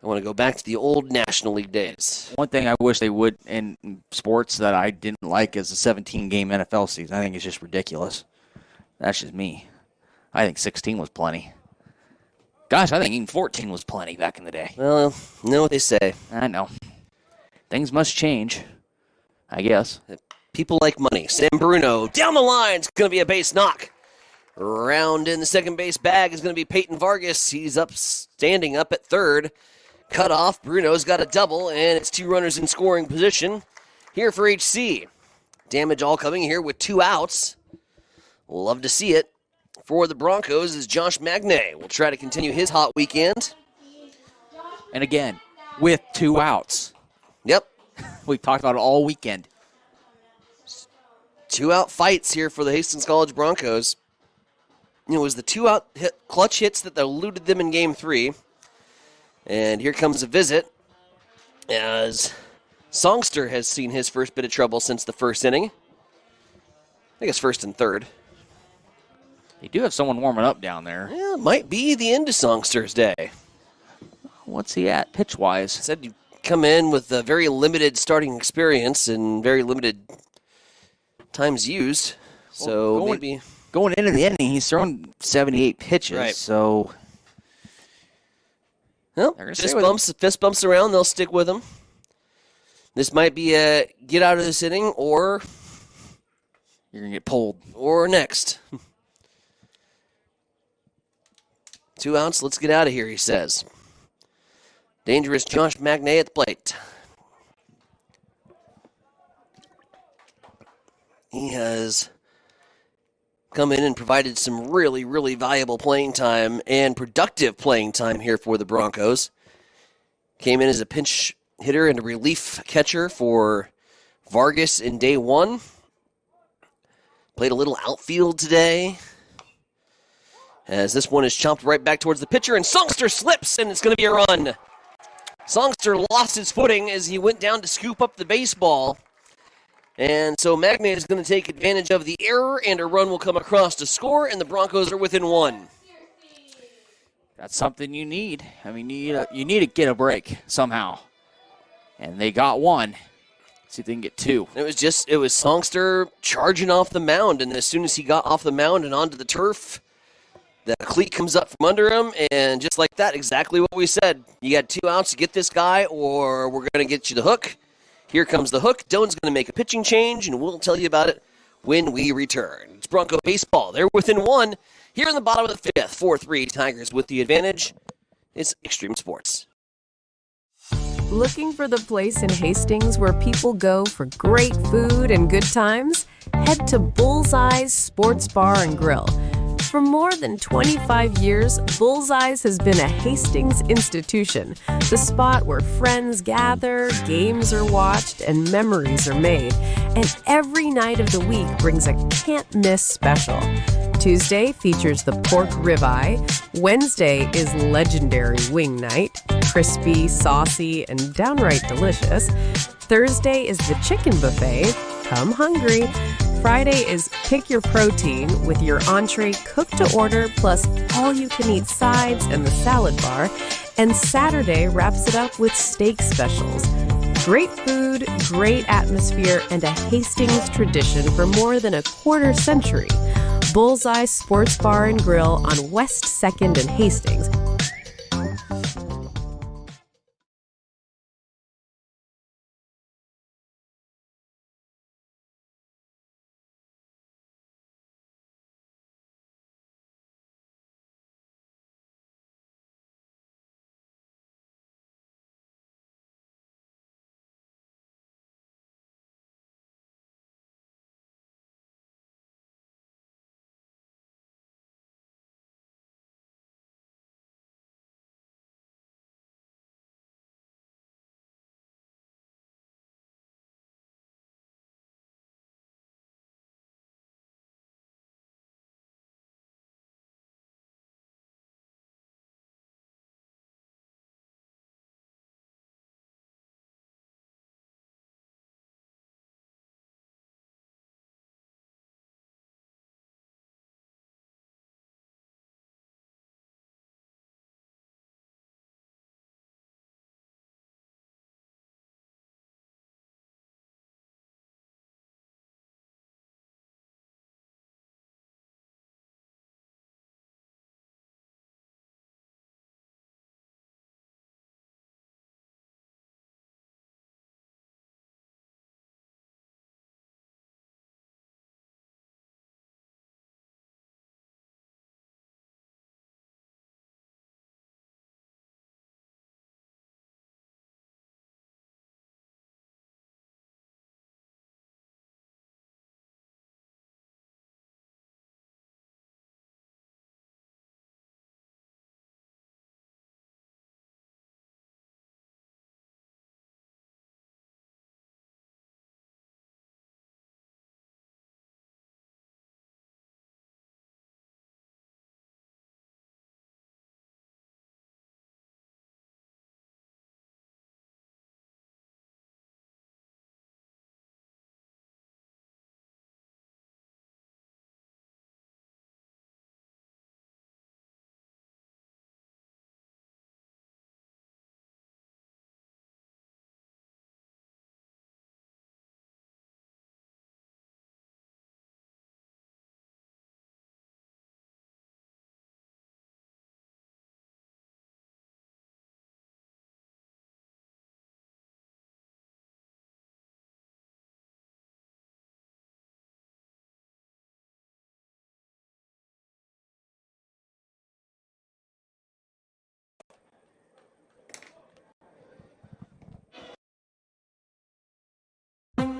I want to go back to the old National League days. One thing I wish they would in sports that I didn't like is a 17-game NFL season. I think it's just ridiculous. That's just me. I think 16 was plenty. Gosh, I think even 14 was plenty back in the day. Well, you know what they say. I know. Things must change, I guess. People like money. Sam Bruno down the line. It's going to be a base knock. Round in the second base bag is going to be Peyton Vargas. He's standing up at third. Cut off. Bruno's got a double, and it's 2 runners in scoring position here for HC. Damage all coming here with 2 outs. Love to see it. For the Broncos is Josh Magnay. We'll try to continue his hot weekend. And again, with 2 outs. Yep. We've talked about it all weekend. 2-out fights here for the Hastings College Broncos. It was the 2-out clutch hits that eluded them in Game 3. And here comes a visit as Songster has seen his first bit of trouble since the first inning. I think it's first and third. They do have someone warming up down there. Yeah, might be the end of Songster's day. What's he at pitch-wise? Said you come in with a very limited starting experience and very limited times used. So maybe going into the inning, he's thrown 78 pitches. Right. So well, fist bumps around, they'll stick with him. This might be a get out of this inning, or you're going to get pulled. Or next. 2 outs, let's get out of here, he says. Dangerous Josh Magnay at the plate. He has come in and provided some really, really valuable playing time and productive playing time here for the Broncos. Came in as a pinch hitter and a relief catcher for Vargas in day 1. Played a little outfield today. As this one is chopped right back towards the pitcher, and Songster slips, and it's going to be a run. Songster lost his footing as he went down to scoop up the baseball. And so Magnay is going to take advantage of the error, and a run will come across to score, and the Broncos are within 1. That's something you need. I mean, you need to get a break somehow. And they got 1. See if they can get 2. It was Songster charging off the mound, and as soon as he got off the mound and onto the turf, the cleat comes up from under him, and just like that, exactly what we said. You got 2 outs to get this guy, or we're going to get you the hook. Here comes the hook. Doan's going to make a pitching change, and we'll tell you about it when we return. It's Bronco baseball. They're within one here in the bottom of the fifth. 4-3 Tigers with the advantage. It's Extreme Sports. Looking for the place in Hastings where people go for great food and good times? Head to Bullseye's Sports Bar and Grill. For more than 25 years, Bullseye's has been a Hastings institution, the spot where friends gather, games are watched, and memories are made. And every night of the week brings a can't-miss special. Tuesday features the pork ribeye. Wednesday is legendary wing night, crispy, saucy, and downright delicious. Thursday is the chicken buffet. Come hungry. Friday is pick your protein with your entree cooked to order plus all-you-can-eat sides and the salad bar. And Saturday wraps it up with steak specials. Great food, great atmosphere, and a Hastings tradition for more than a quarter century. Bullseye Sports Bar and Grill on West 2nd and Hastings.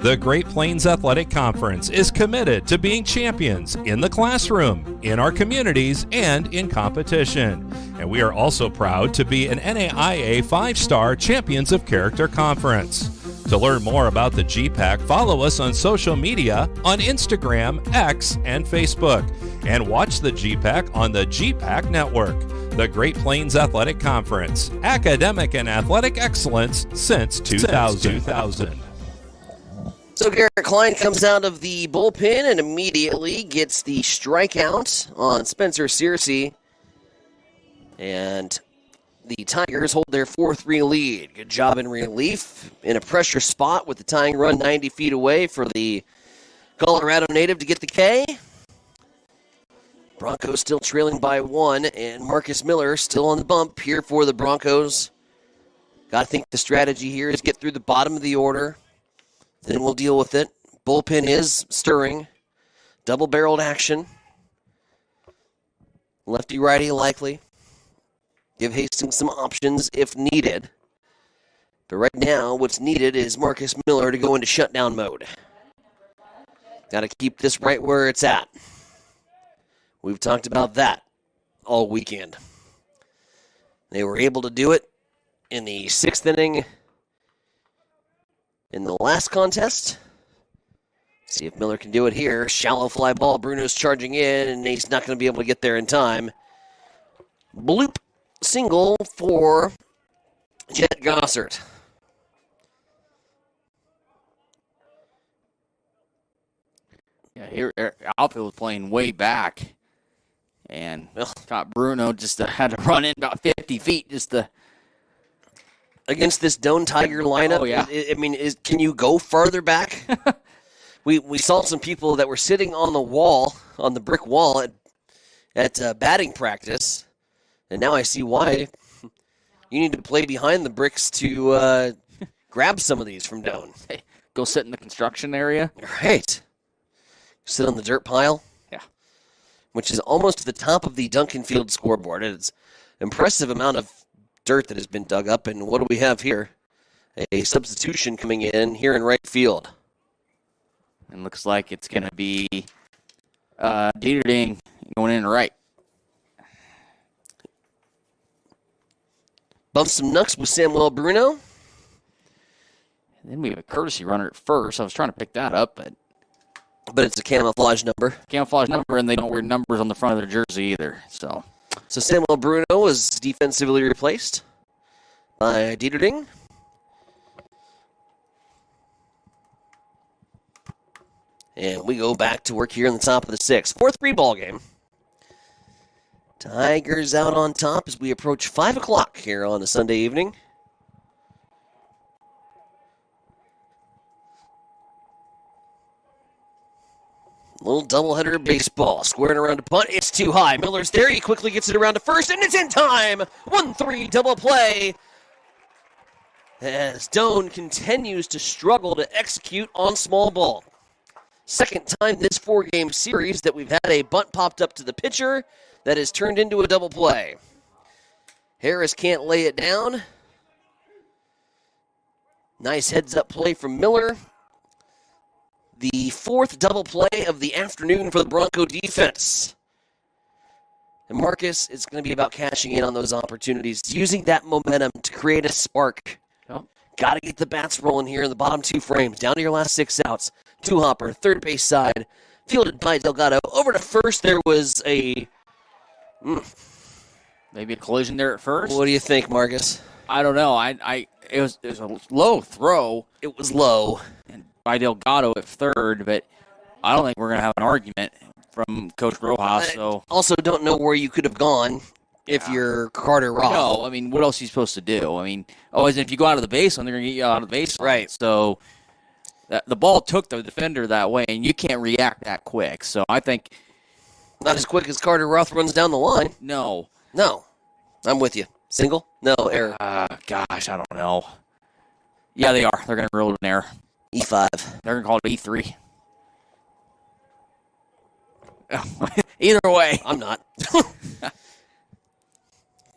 The Great Plains Athletic Conference is committed to being champions in the classroom, in our communities, and in competition. And we are also proud to be an NAIA 5-star Champions of Character Conference. To learn more about the GPAC, follow us on social media on Instagram, X, and Facebook. And watch the GPAC on the GPAC Network. The Great Plains Athletic Conference, academic and athletic excellence since 2000. So Garrett Klein comes out of the bullpen and immediately gets the strikeout on Spencer Searcy. And the Tigers hold their 4-3 lead. Good job in relief in a pressure spot with the tying run 90 feet away for the Colorado native to get the K. Broncos still trailing by 1, and Marcus Miller still on the bump here for the Broncos. Got to think the strategy here is get through the bottom of the order. Then we'll deal with it. Bullpen is stirring. Double-barreled action. Lefty-righty likely. Give Hastings some options if needed. But right now, what's needed is Marcus Miller to go into shutdown mode. Got to keep this right where it's at. We've talked about that all weekend. They were able to do it in the 6th inning in the last contest. See if Miller can do it here. Shallow fly ball. Bruno's charging in, and he's not going to be able to get there in time. Bloop single for Jet Gossert. Yeah, here outfield was playing way back, and got Bruno just had to run in about 50 feet just to. Against this Doane Tiger lineup, oh, yeah. I mean, can you go farther back? we saw some people that were sitting on the wall, on the brick wall at batting practice, and now I see why. You need to play behind the bricks to grab some of these from Doane. Hey, go sit in the construction area. Right. Sit on the dirt pile. Yeah. Which is almost to the top of the Duncan Field scoreboard. It's an impressive amount of dirt that has been dug up. And what do we have here? A substitution coming in here in right field. And looks like it's going to be Dieterding going in right. Bump some knucks with Samuel Bruno. And then we have a courtesy runner at first. I was trying to pick that up, but it's a camouflage number. Camouflage number, and they don't wear numbers on the front of their jersey either. So Samuel Bruno was defensively replaced by Dieterding. And we go back to work here in the top of the 6th. 4-3 ball game. Tigers out on top as we approach 5 o'clock here on a Sunday evening. Little doubleheader baseball. Squaring around to punt. It's too high. Miller's there. He quickly gets it around to first, and it's in time. 1-3 double play. As Doane continues to struggle to execute on small ball. Second time this 4-game series that we've had a bunt popped up to the pitcher that has turned into a double play. Harris can't lay it down. Nice heads-up play from Miller. The 4th double play of the afternoon for the Bronco defense. And Marcus, it's going to be about cashing in on those opportunities, using that momentum to create a spark. Yep. Got to get the bats rolling here in the bottom 2 frames. Down to your last 6 outs. 2-hopper, third base side, fielded by Delgado. Over to first, there was a... Maybe a collision there at first. What do you think, Marcus? I don't know. It was a low throw. It was low. And by Delgado at third, but I don't think we're going to have an argument from Coach Rojas. So also don't know where you could have gone if you're Carter Roth. No, I mean, what else are you supposed to do? I mean, if you go out of the baseline, they're going to get you out of the baseline. Right. So the ball took the defender that way, and you can't react that quick. So I think... Not as quick as Carter Roth runs down the line. No. I'm with you. Single? No, error. Gosh, I don't know. Yeah, they are. They're going to rule an error. E5. They're going to call it E3. Either way. I'm not.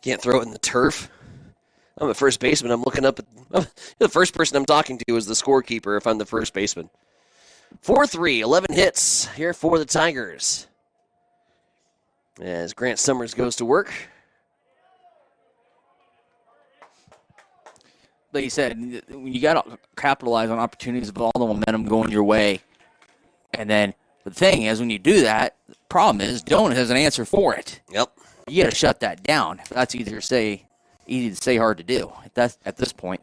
Can't throw it in the turf. I'm a first baseman. I'm looking up at... The first person I'm talking to is the scorekeeper if I'm the first baseman. 4-3, 11 hits here for the Tigers. As Grant Summers goes to work. Like you said, you got to capitalize on opportunities with all the momentum going your way. And then the thing is, when you do that, the problem is Doane has an answer for it. Yep. You got to shut that down. That's easy to say, hard to do at this point.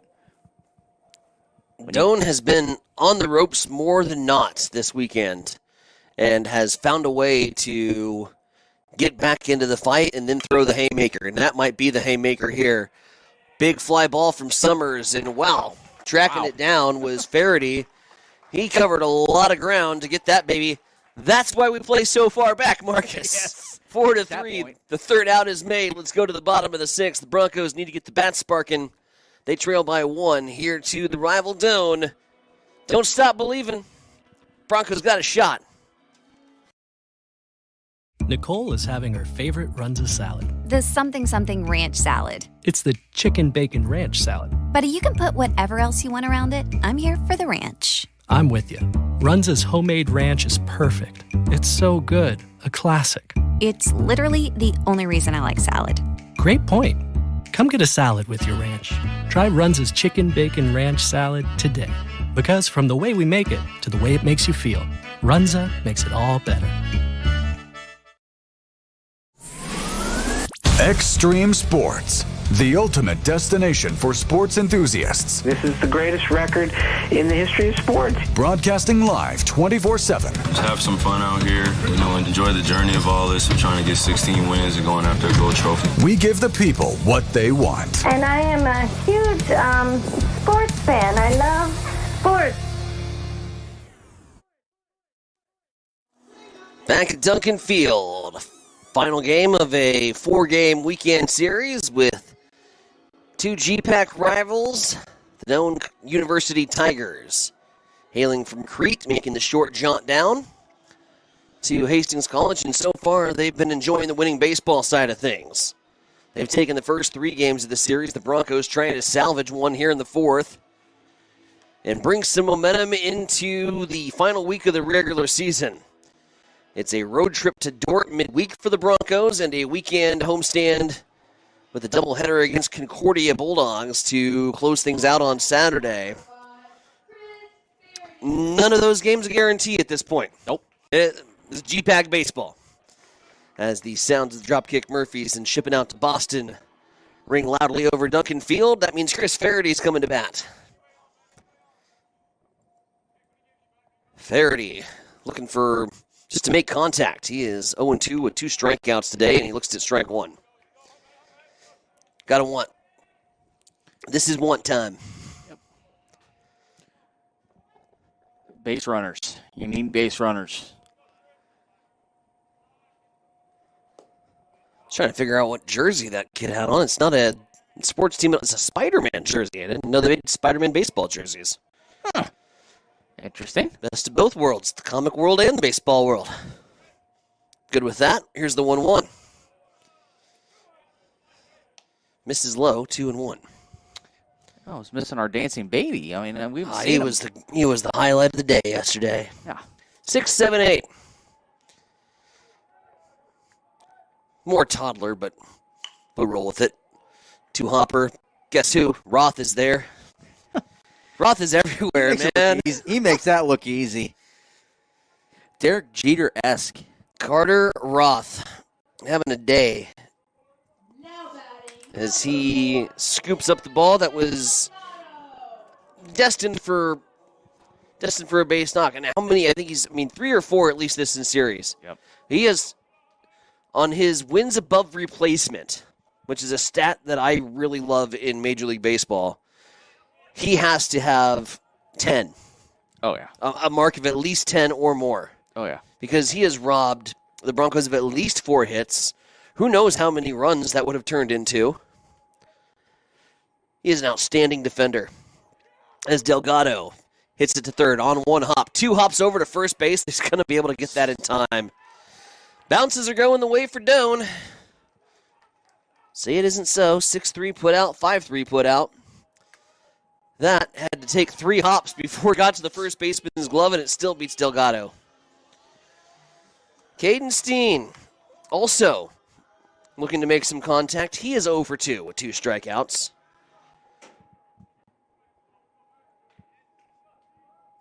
Doane has been on the ropes more than not this weekend and has found a way to get back into the fight and then throw the haymaker. And that might be the haymaker here. Big fly ball from Summers, and tracking it down was Faraday. He covered a lot of ground to get that baby. That's why we play so far back, Marcus. Yes. 4-3. The third out is made. Let's go to the bottom of the 6th. The Broncos need to get the bat sparking. They trail by 1 here to the rival Doane. Don't stop believing. Broncos got a shot. Nicole is having her favorite Runza salad. The something something ranch salad. It's the chicken bacon ranch salad. But you can put whatever else you want around it. I'm here for the ranch. I'm with you. Runza's homemade ranch is perfect. It's so good. A classic. It's literally the only reason I like salad. Great point. Come get a salad with your ranch. Try Runza's chicken bacon ranch salad today. Because from the way we make it to the way it makes you feel, Runza makes it all better. Extreme Sports, the ultimate destination for sports enthusiasts. This is the greatest record in the history of sports. Broadcasting live 24/7. Just have some fun out here, and enjoy the journey of all this of trying to get 16 wins and going after a gold trophy. We give the people what they want. And I am a huge sports fan. I love sports. Back at Duncan Field. Final game of a 4-game weekend series with two GPAC rivals, the known University Tigers, hailing from Crete, making the short jaunt down to Hastings College, and so far they've been enjoying the winning baseball side of things. They've taken the first 3 games of the series, the Broncos trying to salvage one here in the 4th, and bring some momentum into the final week of the regular season. It's a road trip to Dordt midweek for the Broncos and a weekend homestand with a doubleheader against Concordia Bulldogs to close things out on Saturday. None of those games are guaranteed at this point. Nope. It's GPAC baseball. As the sounds of the Dropkick Murphys and shipping out to Boston ring loudly over Duncan Field, that means Chris Farady's coming to bat. Farady looking for just to make contact. He is 0-2 with 2 strikeouts today, and he looks at strike 1. Got to want. This is want time. Yep. Base runners. You need base runners. Trying to figure out what jersey that kid had on. It's not a sports team. It's a Spider-Man jersey. I didn't know they made Spider-Man baseball jerseys. Huh. Interesting. Best of both worlds, the comic world and the baseball world. Good with that. Here's the 1-1. Misses low, 2-1. Oh, I was missing our dancing baby. I mean, we've seen he was the highlight of the day yesterday. Yeah. 6, 7, 8. More toddler, but we'll roll with it. 2-hopper. Guess who? Roth is there. Roth is everywhere, man. He makes that look easy. Derek Jeter-esque. Carter Roth having a day as he scoops up the ball that was destined for a base knock. And how many? I think 3 or 4 at least this in series. Yep. He is on his wins above replacement, which is a stat that I really love in Major League Baseball. He has to have 10. Oh, yeah. A mark of at least 10 or more. Oh, yeah. Because he has robbed the Broncos of at least 4 hits. Who knows how many runs that would have turned into. He is an outstanding defender. As Delgado hits it to third on 1 hop. 2 hops over to first base. He's going to be able to get that in time. Bounces are going the way for Doan. Say it isn't so. 6-3 put out, 5-3 put out. That had to take 3 hops before it got to the first baseman's glove, and it still beats Delgado. Caden Steen also looking to make some contact. He is 0 for 2 with 2 strikeouts.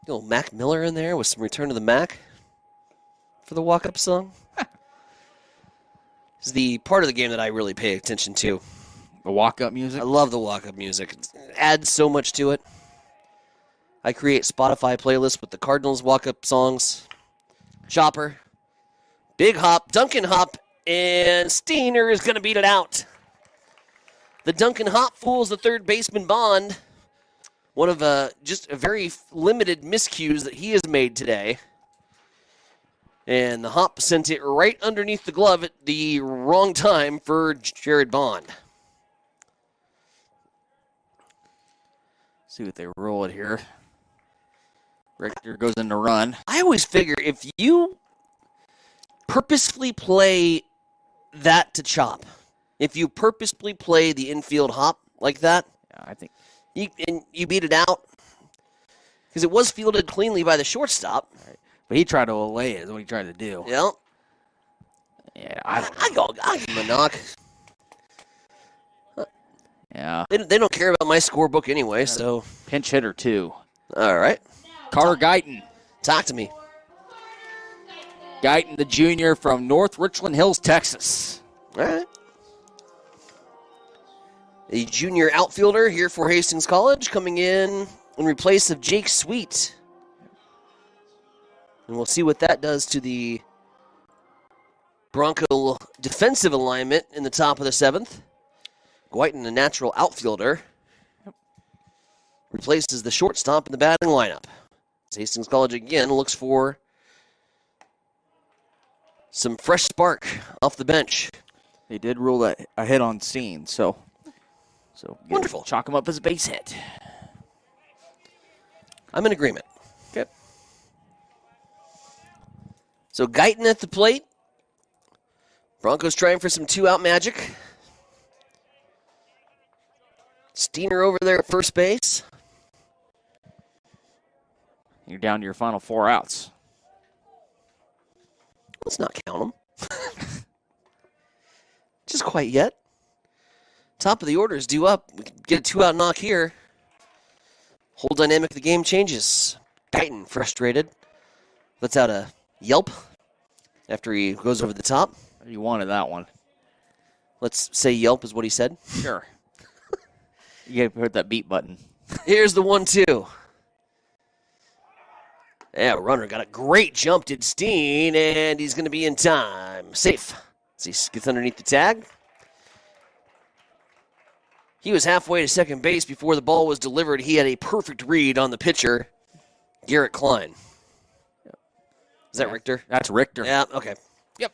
Little Mac Miller in there with some Return to the Mac for the walk-up song. This is the part of the game that I really pay attention to. The walk-up music? I love the walk-up music. It adds so much to it. I create Spotify playlists with the Cardinals walk-up songs. Chopper. Big hop. Duncan hop. And Steiner is going to beat it out. The Duncan hop fools the third baseman Bond. One of just a very limited miscues that he has made today. And the hop sent it right underneath the glove at the wrong time for Jared Bond. See what they roll it here. Richter goes in to run. I always figure if you purposefully play that to chop. If you purposefully play the infield hop like that, I think you beat it out because it was fielded cleanly by the shortstop. Right. But he tried to allay it. Is what he tried to do. Yeah. Yeah, I give him a knock. Yeah. They don't care about my scorebook anyway, so. Pinch hitter, too. All right. Carter Guyton. Talk to me. Guyton, the junior from North Richland Hills, Texas. All right. A junior outfielder here for Hastings College, coming in replace of Jake Sweet. And we'll see what that does to the Bronco defensive alignment in the top of the 7th. Guyton, a natural outfielder, replaces the shortstop in the batting lineup. Hastings College again looks for some fresh spark off the bench. They did rule that a hit on scene, so wonderful. Chalk him up as a base hit. I'm in agreement. Okay. So Guyton at the plate. Broncos trying for some 2-out magic. Steiner over there at first base. You're down to your final 4 outs. Let's not count them. Just quite yet. Top of the order is due up. We can get a 2-out knock here. Whole dynamic of the game changes. Guyton, frustrated, lets out a yelp after he goes over the top. You wanted that one. Let's say yelp is what he said. Sure. You got to hit that beat button. Here's the 1-2. Yeah, runner got a great jump, did Steen, and he's going to be in time. Safe. As he gets underneath the tag. He was halfway to second base before the ball was delivered. He had a perfect read on the pitcher, Garrett Klein. Is that Richter? That's Richter. Yeah, okay. Yep.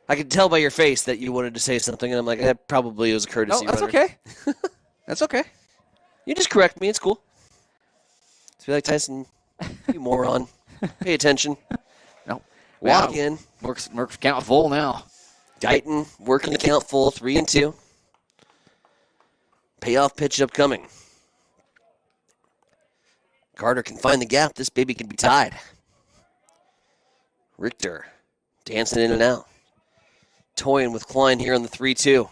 I could tell by your face that you wanted to say something, and I'm like, that probably was a courtesy. No, that's runner. okay. That's okay. You just correct me. It's cool. I feel like Tyson, you moron. Pay attention. No. Walk in. Merck's count full now. Guyton working the count full, 3-2. Payoff pitch upcoming. Carter can find the gap. This baby can be tied. Richter dancing in and out. Toying with Klein here on the 3-2.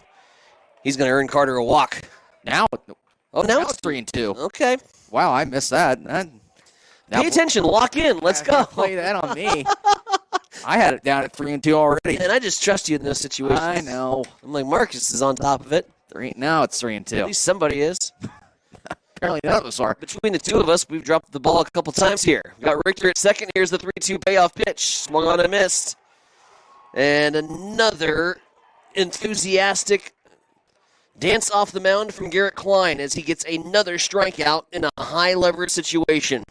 He's going to earn Carter a walk. Now now it's 3-2. Okay. Wow, I missed that. Pay attention. Lock in. Let's go. Play that on me. I had it down at 3-2 already. And I just trust you in those situations. I know. I'm like, Marcus is on top of it. Now it's 3-2. At least somebody is. Apparently none of us are. Between the two of us, we've dropped the ball a couple times here. We got Richter at second. Here's the 3-2 payoff pitch. Swung on and missed. And another enthusiastic dance off the mound from Garrett Klein as he gets another strikeout in a high leverage situation.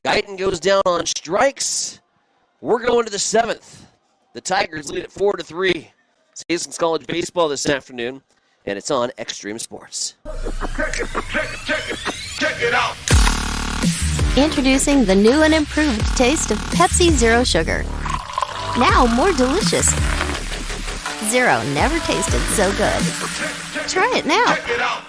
Guyton goes down on strikes. We're going to the 7th. The Tigers lead at 4-3. It's Hastings College baseball this afternoon, and it's on Extreme Sports. Check it out. Introducing the new and improved taste of Pepsi Zero Sugar. Now more delicious. Zero never tasted so good. Try it now. Check it out.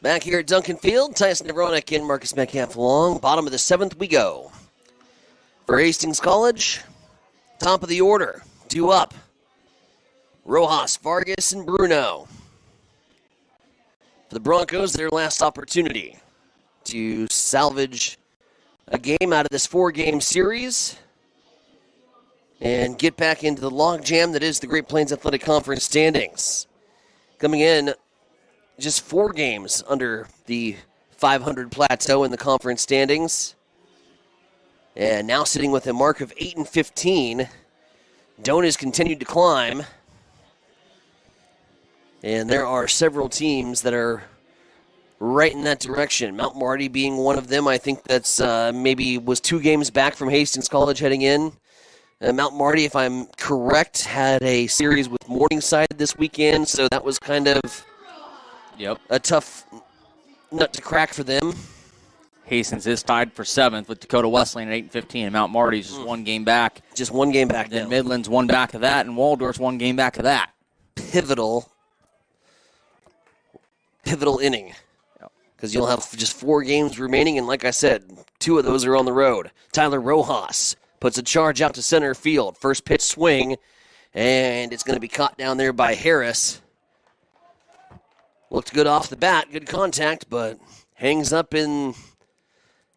Back here at Duncan Field, Tyson Nevronic and Marcus Metcalf along. Bottom of the 7th we go. For Hastings College, top of the order, due up. Rojas, Vargas, and Bruno. For the Broncos, their last opportunity to salvage a game out of this 4-game series and get back into the logjam that is the Great Plains Athletic Conference standings. Coming in just 4 games under the 500 plateau in the conference standings. And now sitting with a mark of 8-15. Doane has continued to climb. And there are several teams that are right in that direction. Mount Marty being one of them. I think that's maybe was 2 games back from Hastings College heading in. Mount Marty, if I'm correct, had a series with Morningside this weekend, so that was kind of a tough nut to crack for them. Hastings is tied for 7th with Dakota Wesleyan at 8-15, and Mount Marty's just 1 game back. Just 1 game back Then now. Midland's 1 back of that, and Waldorf's 1 game back of that. Pivotal inning. Because you'll have just 4 games remaining, and like I said, 2 of those are on the road. Tyler Rojas puts a charge out to center field. First pitch swing, and it's going to be caught down there by Harris. Looked good off the bat, good contact, but hangs up in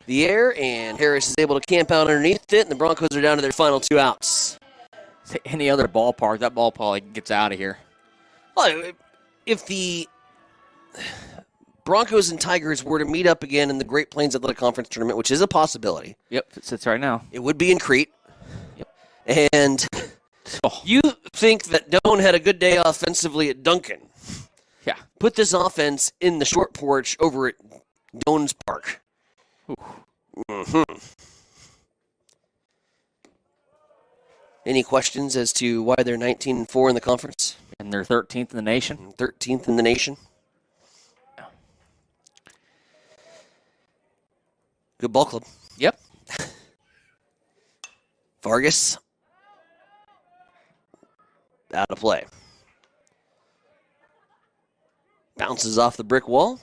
the air, and Harris is able to camp out underneath it, and the Broncos are down to their final 2 outs. Any other ballpark, that ball probably gets out of here. Well, if the Broncos and Tigers were to meet up again in the Great Plains Athletic Conference tournament, which is a possibility. Yep, it sits right now. It would be in Crete. Yep. And you think that Doane had a good day offensively at Duncan. Yeah. Put this offense in the short porch over at Doane's Park. Any questions as to why they're 19-4 in the conference? And they're 13th in the nation. 13th in the nation. Good ball club. Yep. Vargas. Out of play. Bounces off the brick wall.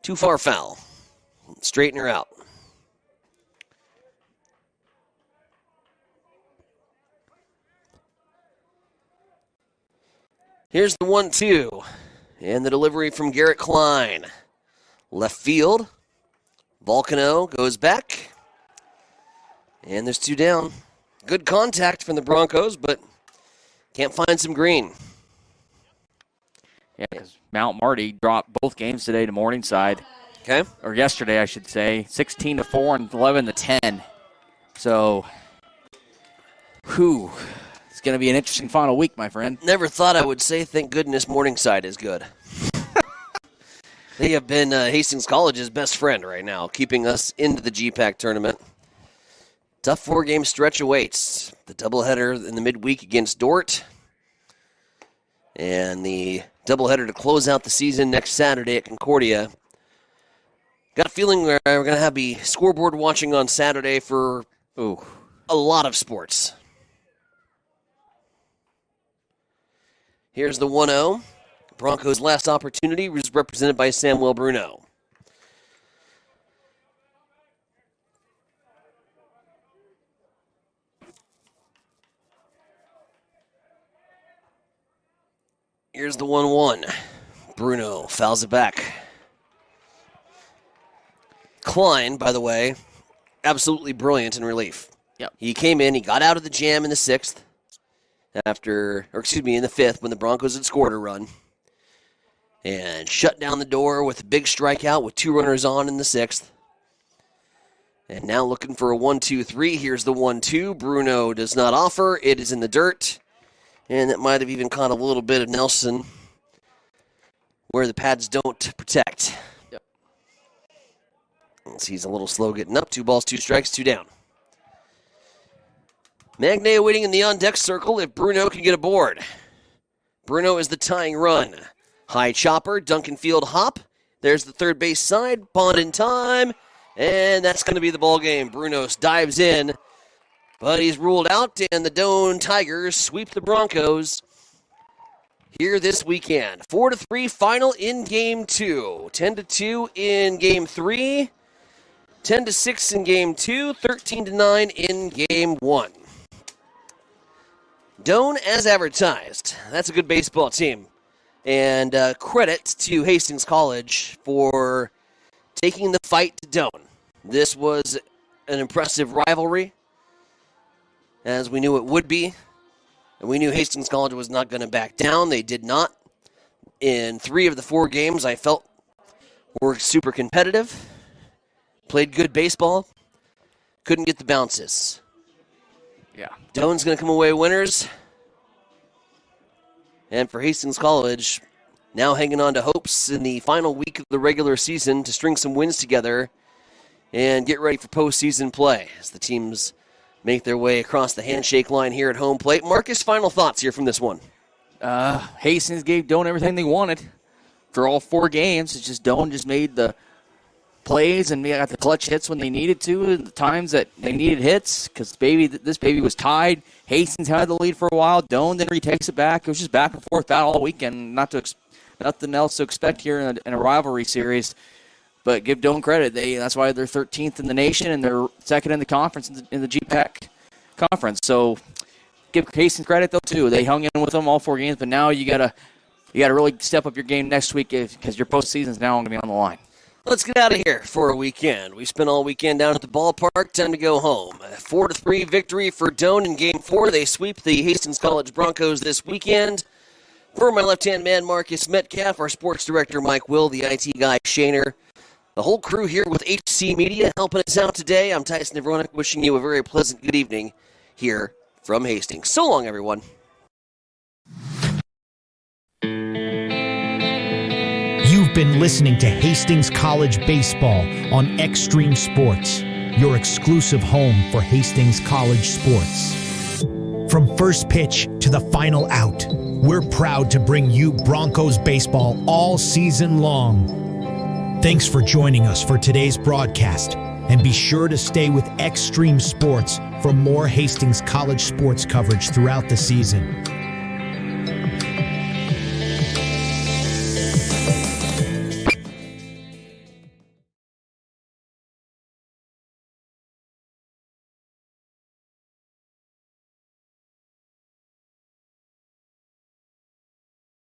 Too far foul. Straighten her out. Here's the 1-2. And the delivery from Garrett Klein. Left field. Volcano goes back. And there's 2 down. Good contact from the Broncos, but can't find some green. Yeah, because Mount Marty dropped both games today to Morningside. Okay. Or yesterday, I should say. 16-4 and 11-10. So, it's going to be an interesting final week, my friend. Never thought I would say, thank goodness Morningside is good. They have been Hastings College's best friend right now, keeping us into the GPAC tournament. Tough 4-game stretch awaits. The doubleheader in the midweek against Dort. And the doubleheader to close out the season next Saturday at Concordia. Got a feeling we're going to have the scoreboard watching on Saturday for a lot of sports. Here's the 1-0. Broncos' last opportunity was represented by Samuel Bruno. Here's the 1-1. Bruno fouls it back. Klein, by the way, absolutely brilliant in relief. Yep. He came in, he got out of the jam in the 6th, in the 5th when the Broncos had scored a run. And shut down the door with a big strikeout with 2 runners on in the 6th. And now looking for a 1-2-3. Here's the 1-2. Bruno does not offer. It is in the dirt. And that might have even caught a little bit of Nelson where the pads don't protect. Yep. He's a little slow getting up. 2 balls, 2 strikes, 2 down. Magne waiting in the on-deck circle if Bruno can get aboard. Bruno is the tying run. High chopper, Duncan Field hop. There's the third base side. Bond in time. And that's going to be the ball game. Bruno dives in. But he's ruled out, and the Doane Tigers sweep the Broncos here this weekend. 4-3 final in Game 2. 10-2 in Game 3. 10-6 in Game 2. 13-9 in Game 1. Doane as advertised. That's a good baseball team. And credit to Hastings College for taking the fight to Doane. This was an impressive rivalry, as we knew it would be. And we knew Hastings College was not going to back down. They did not. In 3 of the 4 games, I felt were super competitive. Played good baseball. Couldn't get the bounces. Yeah. Doane's going to come away winners. And for Hastings College, now hanging on to hopes in the final week of the regular season to string some wins together and get ready for postseason play as the teams make their way across the handshake line here at home plate. Marcus, final thoughts here from this one. Hastings gave Doane everything they wanted for all 4 games. It's just Doane just made the plays and got the clutch hits when they needed to, at the times that they needed hits, because this baby was tied. Hastings had the lead for a while. Doane then retakes it back. It was just back and forth battle all weekend. Nothing else to expect here in a rivalry series. But give Doane credit. That's why they're 13th in the nation and they're second in the conference in the GPAC conference. So give Hastings credit though too. They hung in with them all 4 games, but now you gotta really step up your game next week because your postseason is now going to be on the line. Let's get out of here for a weekend. We spent all weekend down at the ballpark. Time to go home. A 4-3 victory for Doane in Game 4. They sweep the Hastings College Broncos this weekend. For my left-hand man, Marcus Metcalf, our sports director, Mike Will, the IT guy, Shaner, the whole crew here with HC Media helping us out today. I'm Tyson Nevronic, wishing you a very pleasant good evening here from Hastings. So long, everyone. You've been listening to Hastings College Baseball on Extreme Sports, your exclusive home for Hastings College sports. From first pitch to the final out, we're proud to bring you Broncos baseball all season long. Thanks for joining us for today's broadcast, and be sure to stay with Extreme Sports for more Hastings College sports coverage throughout the season.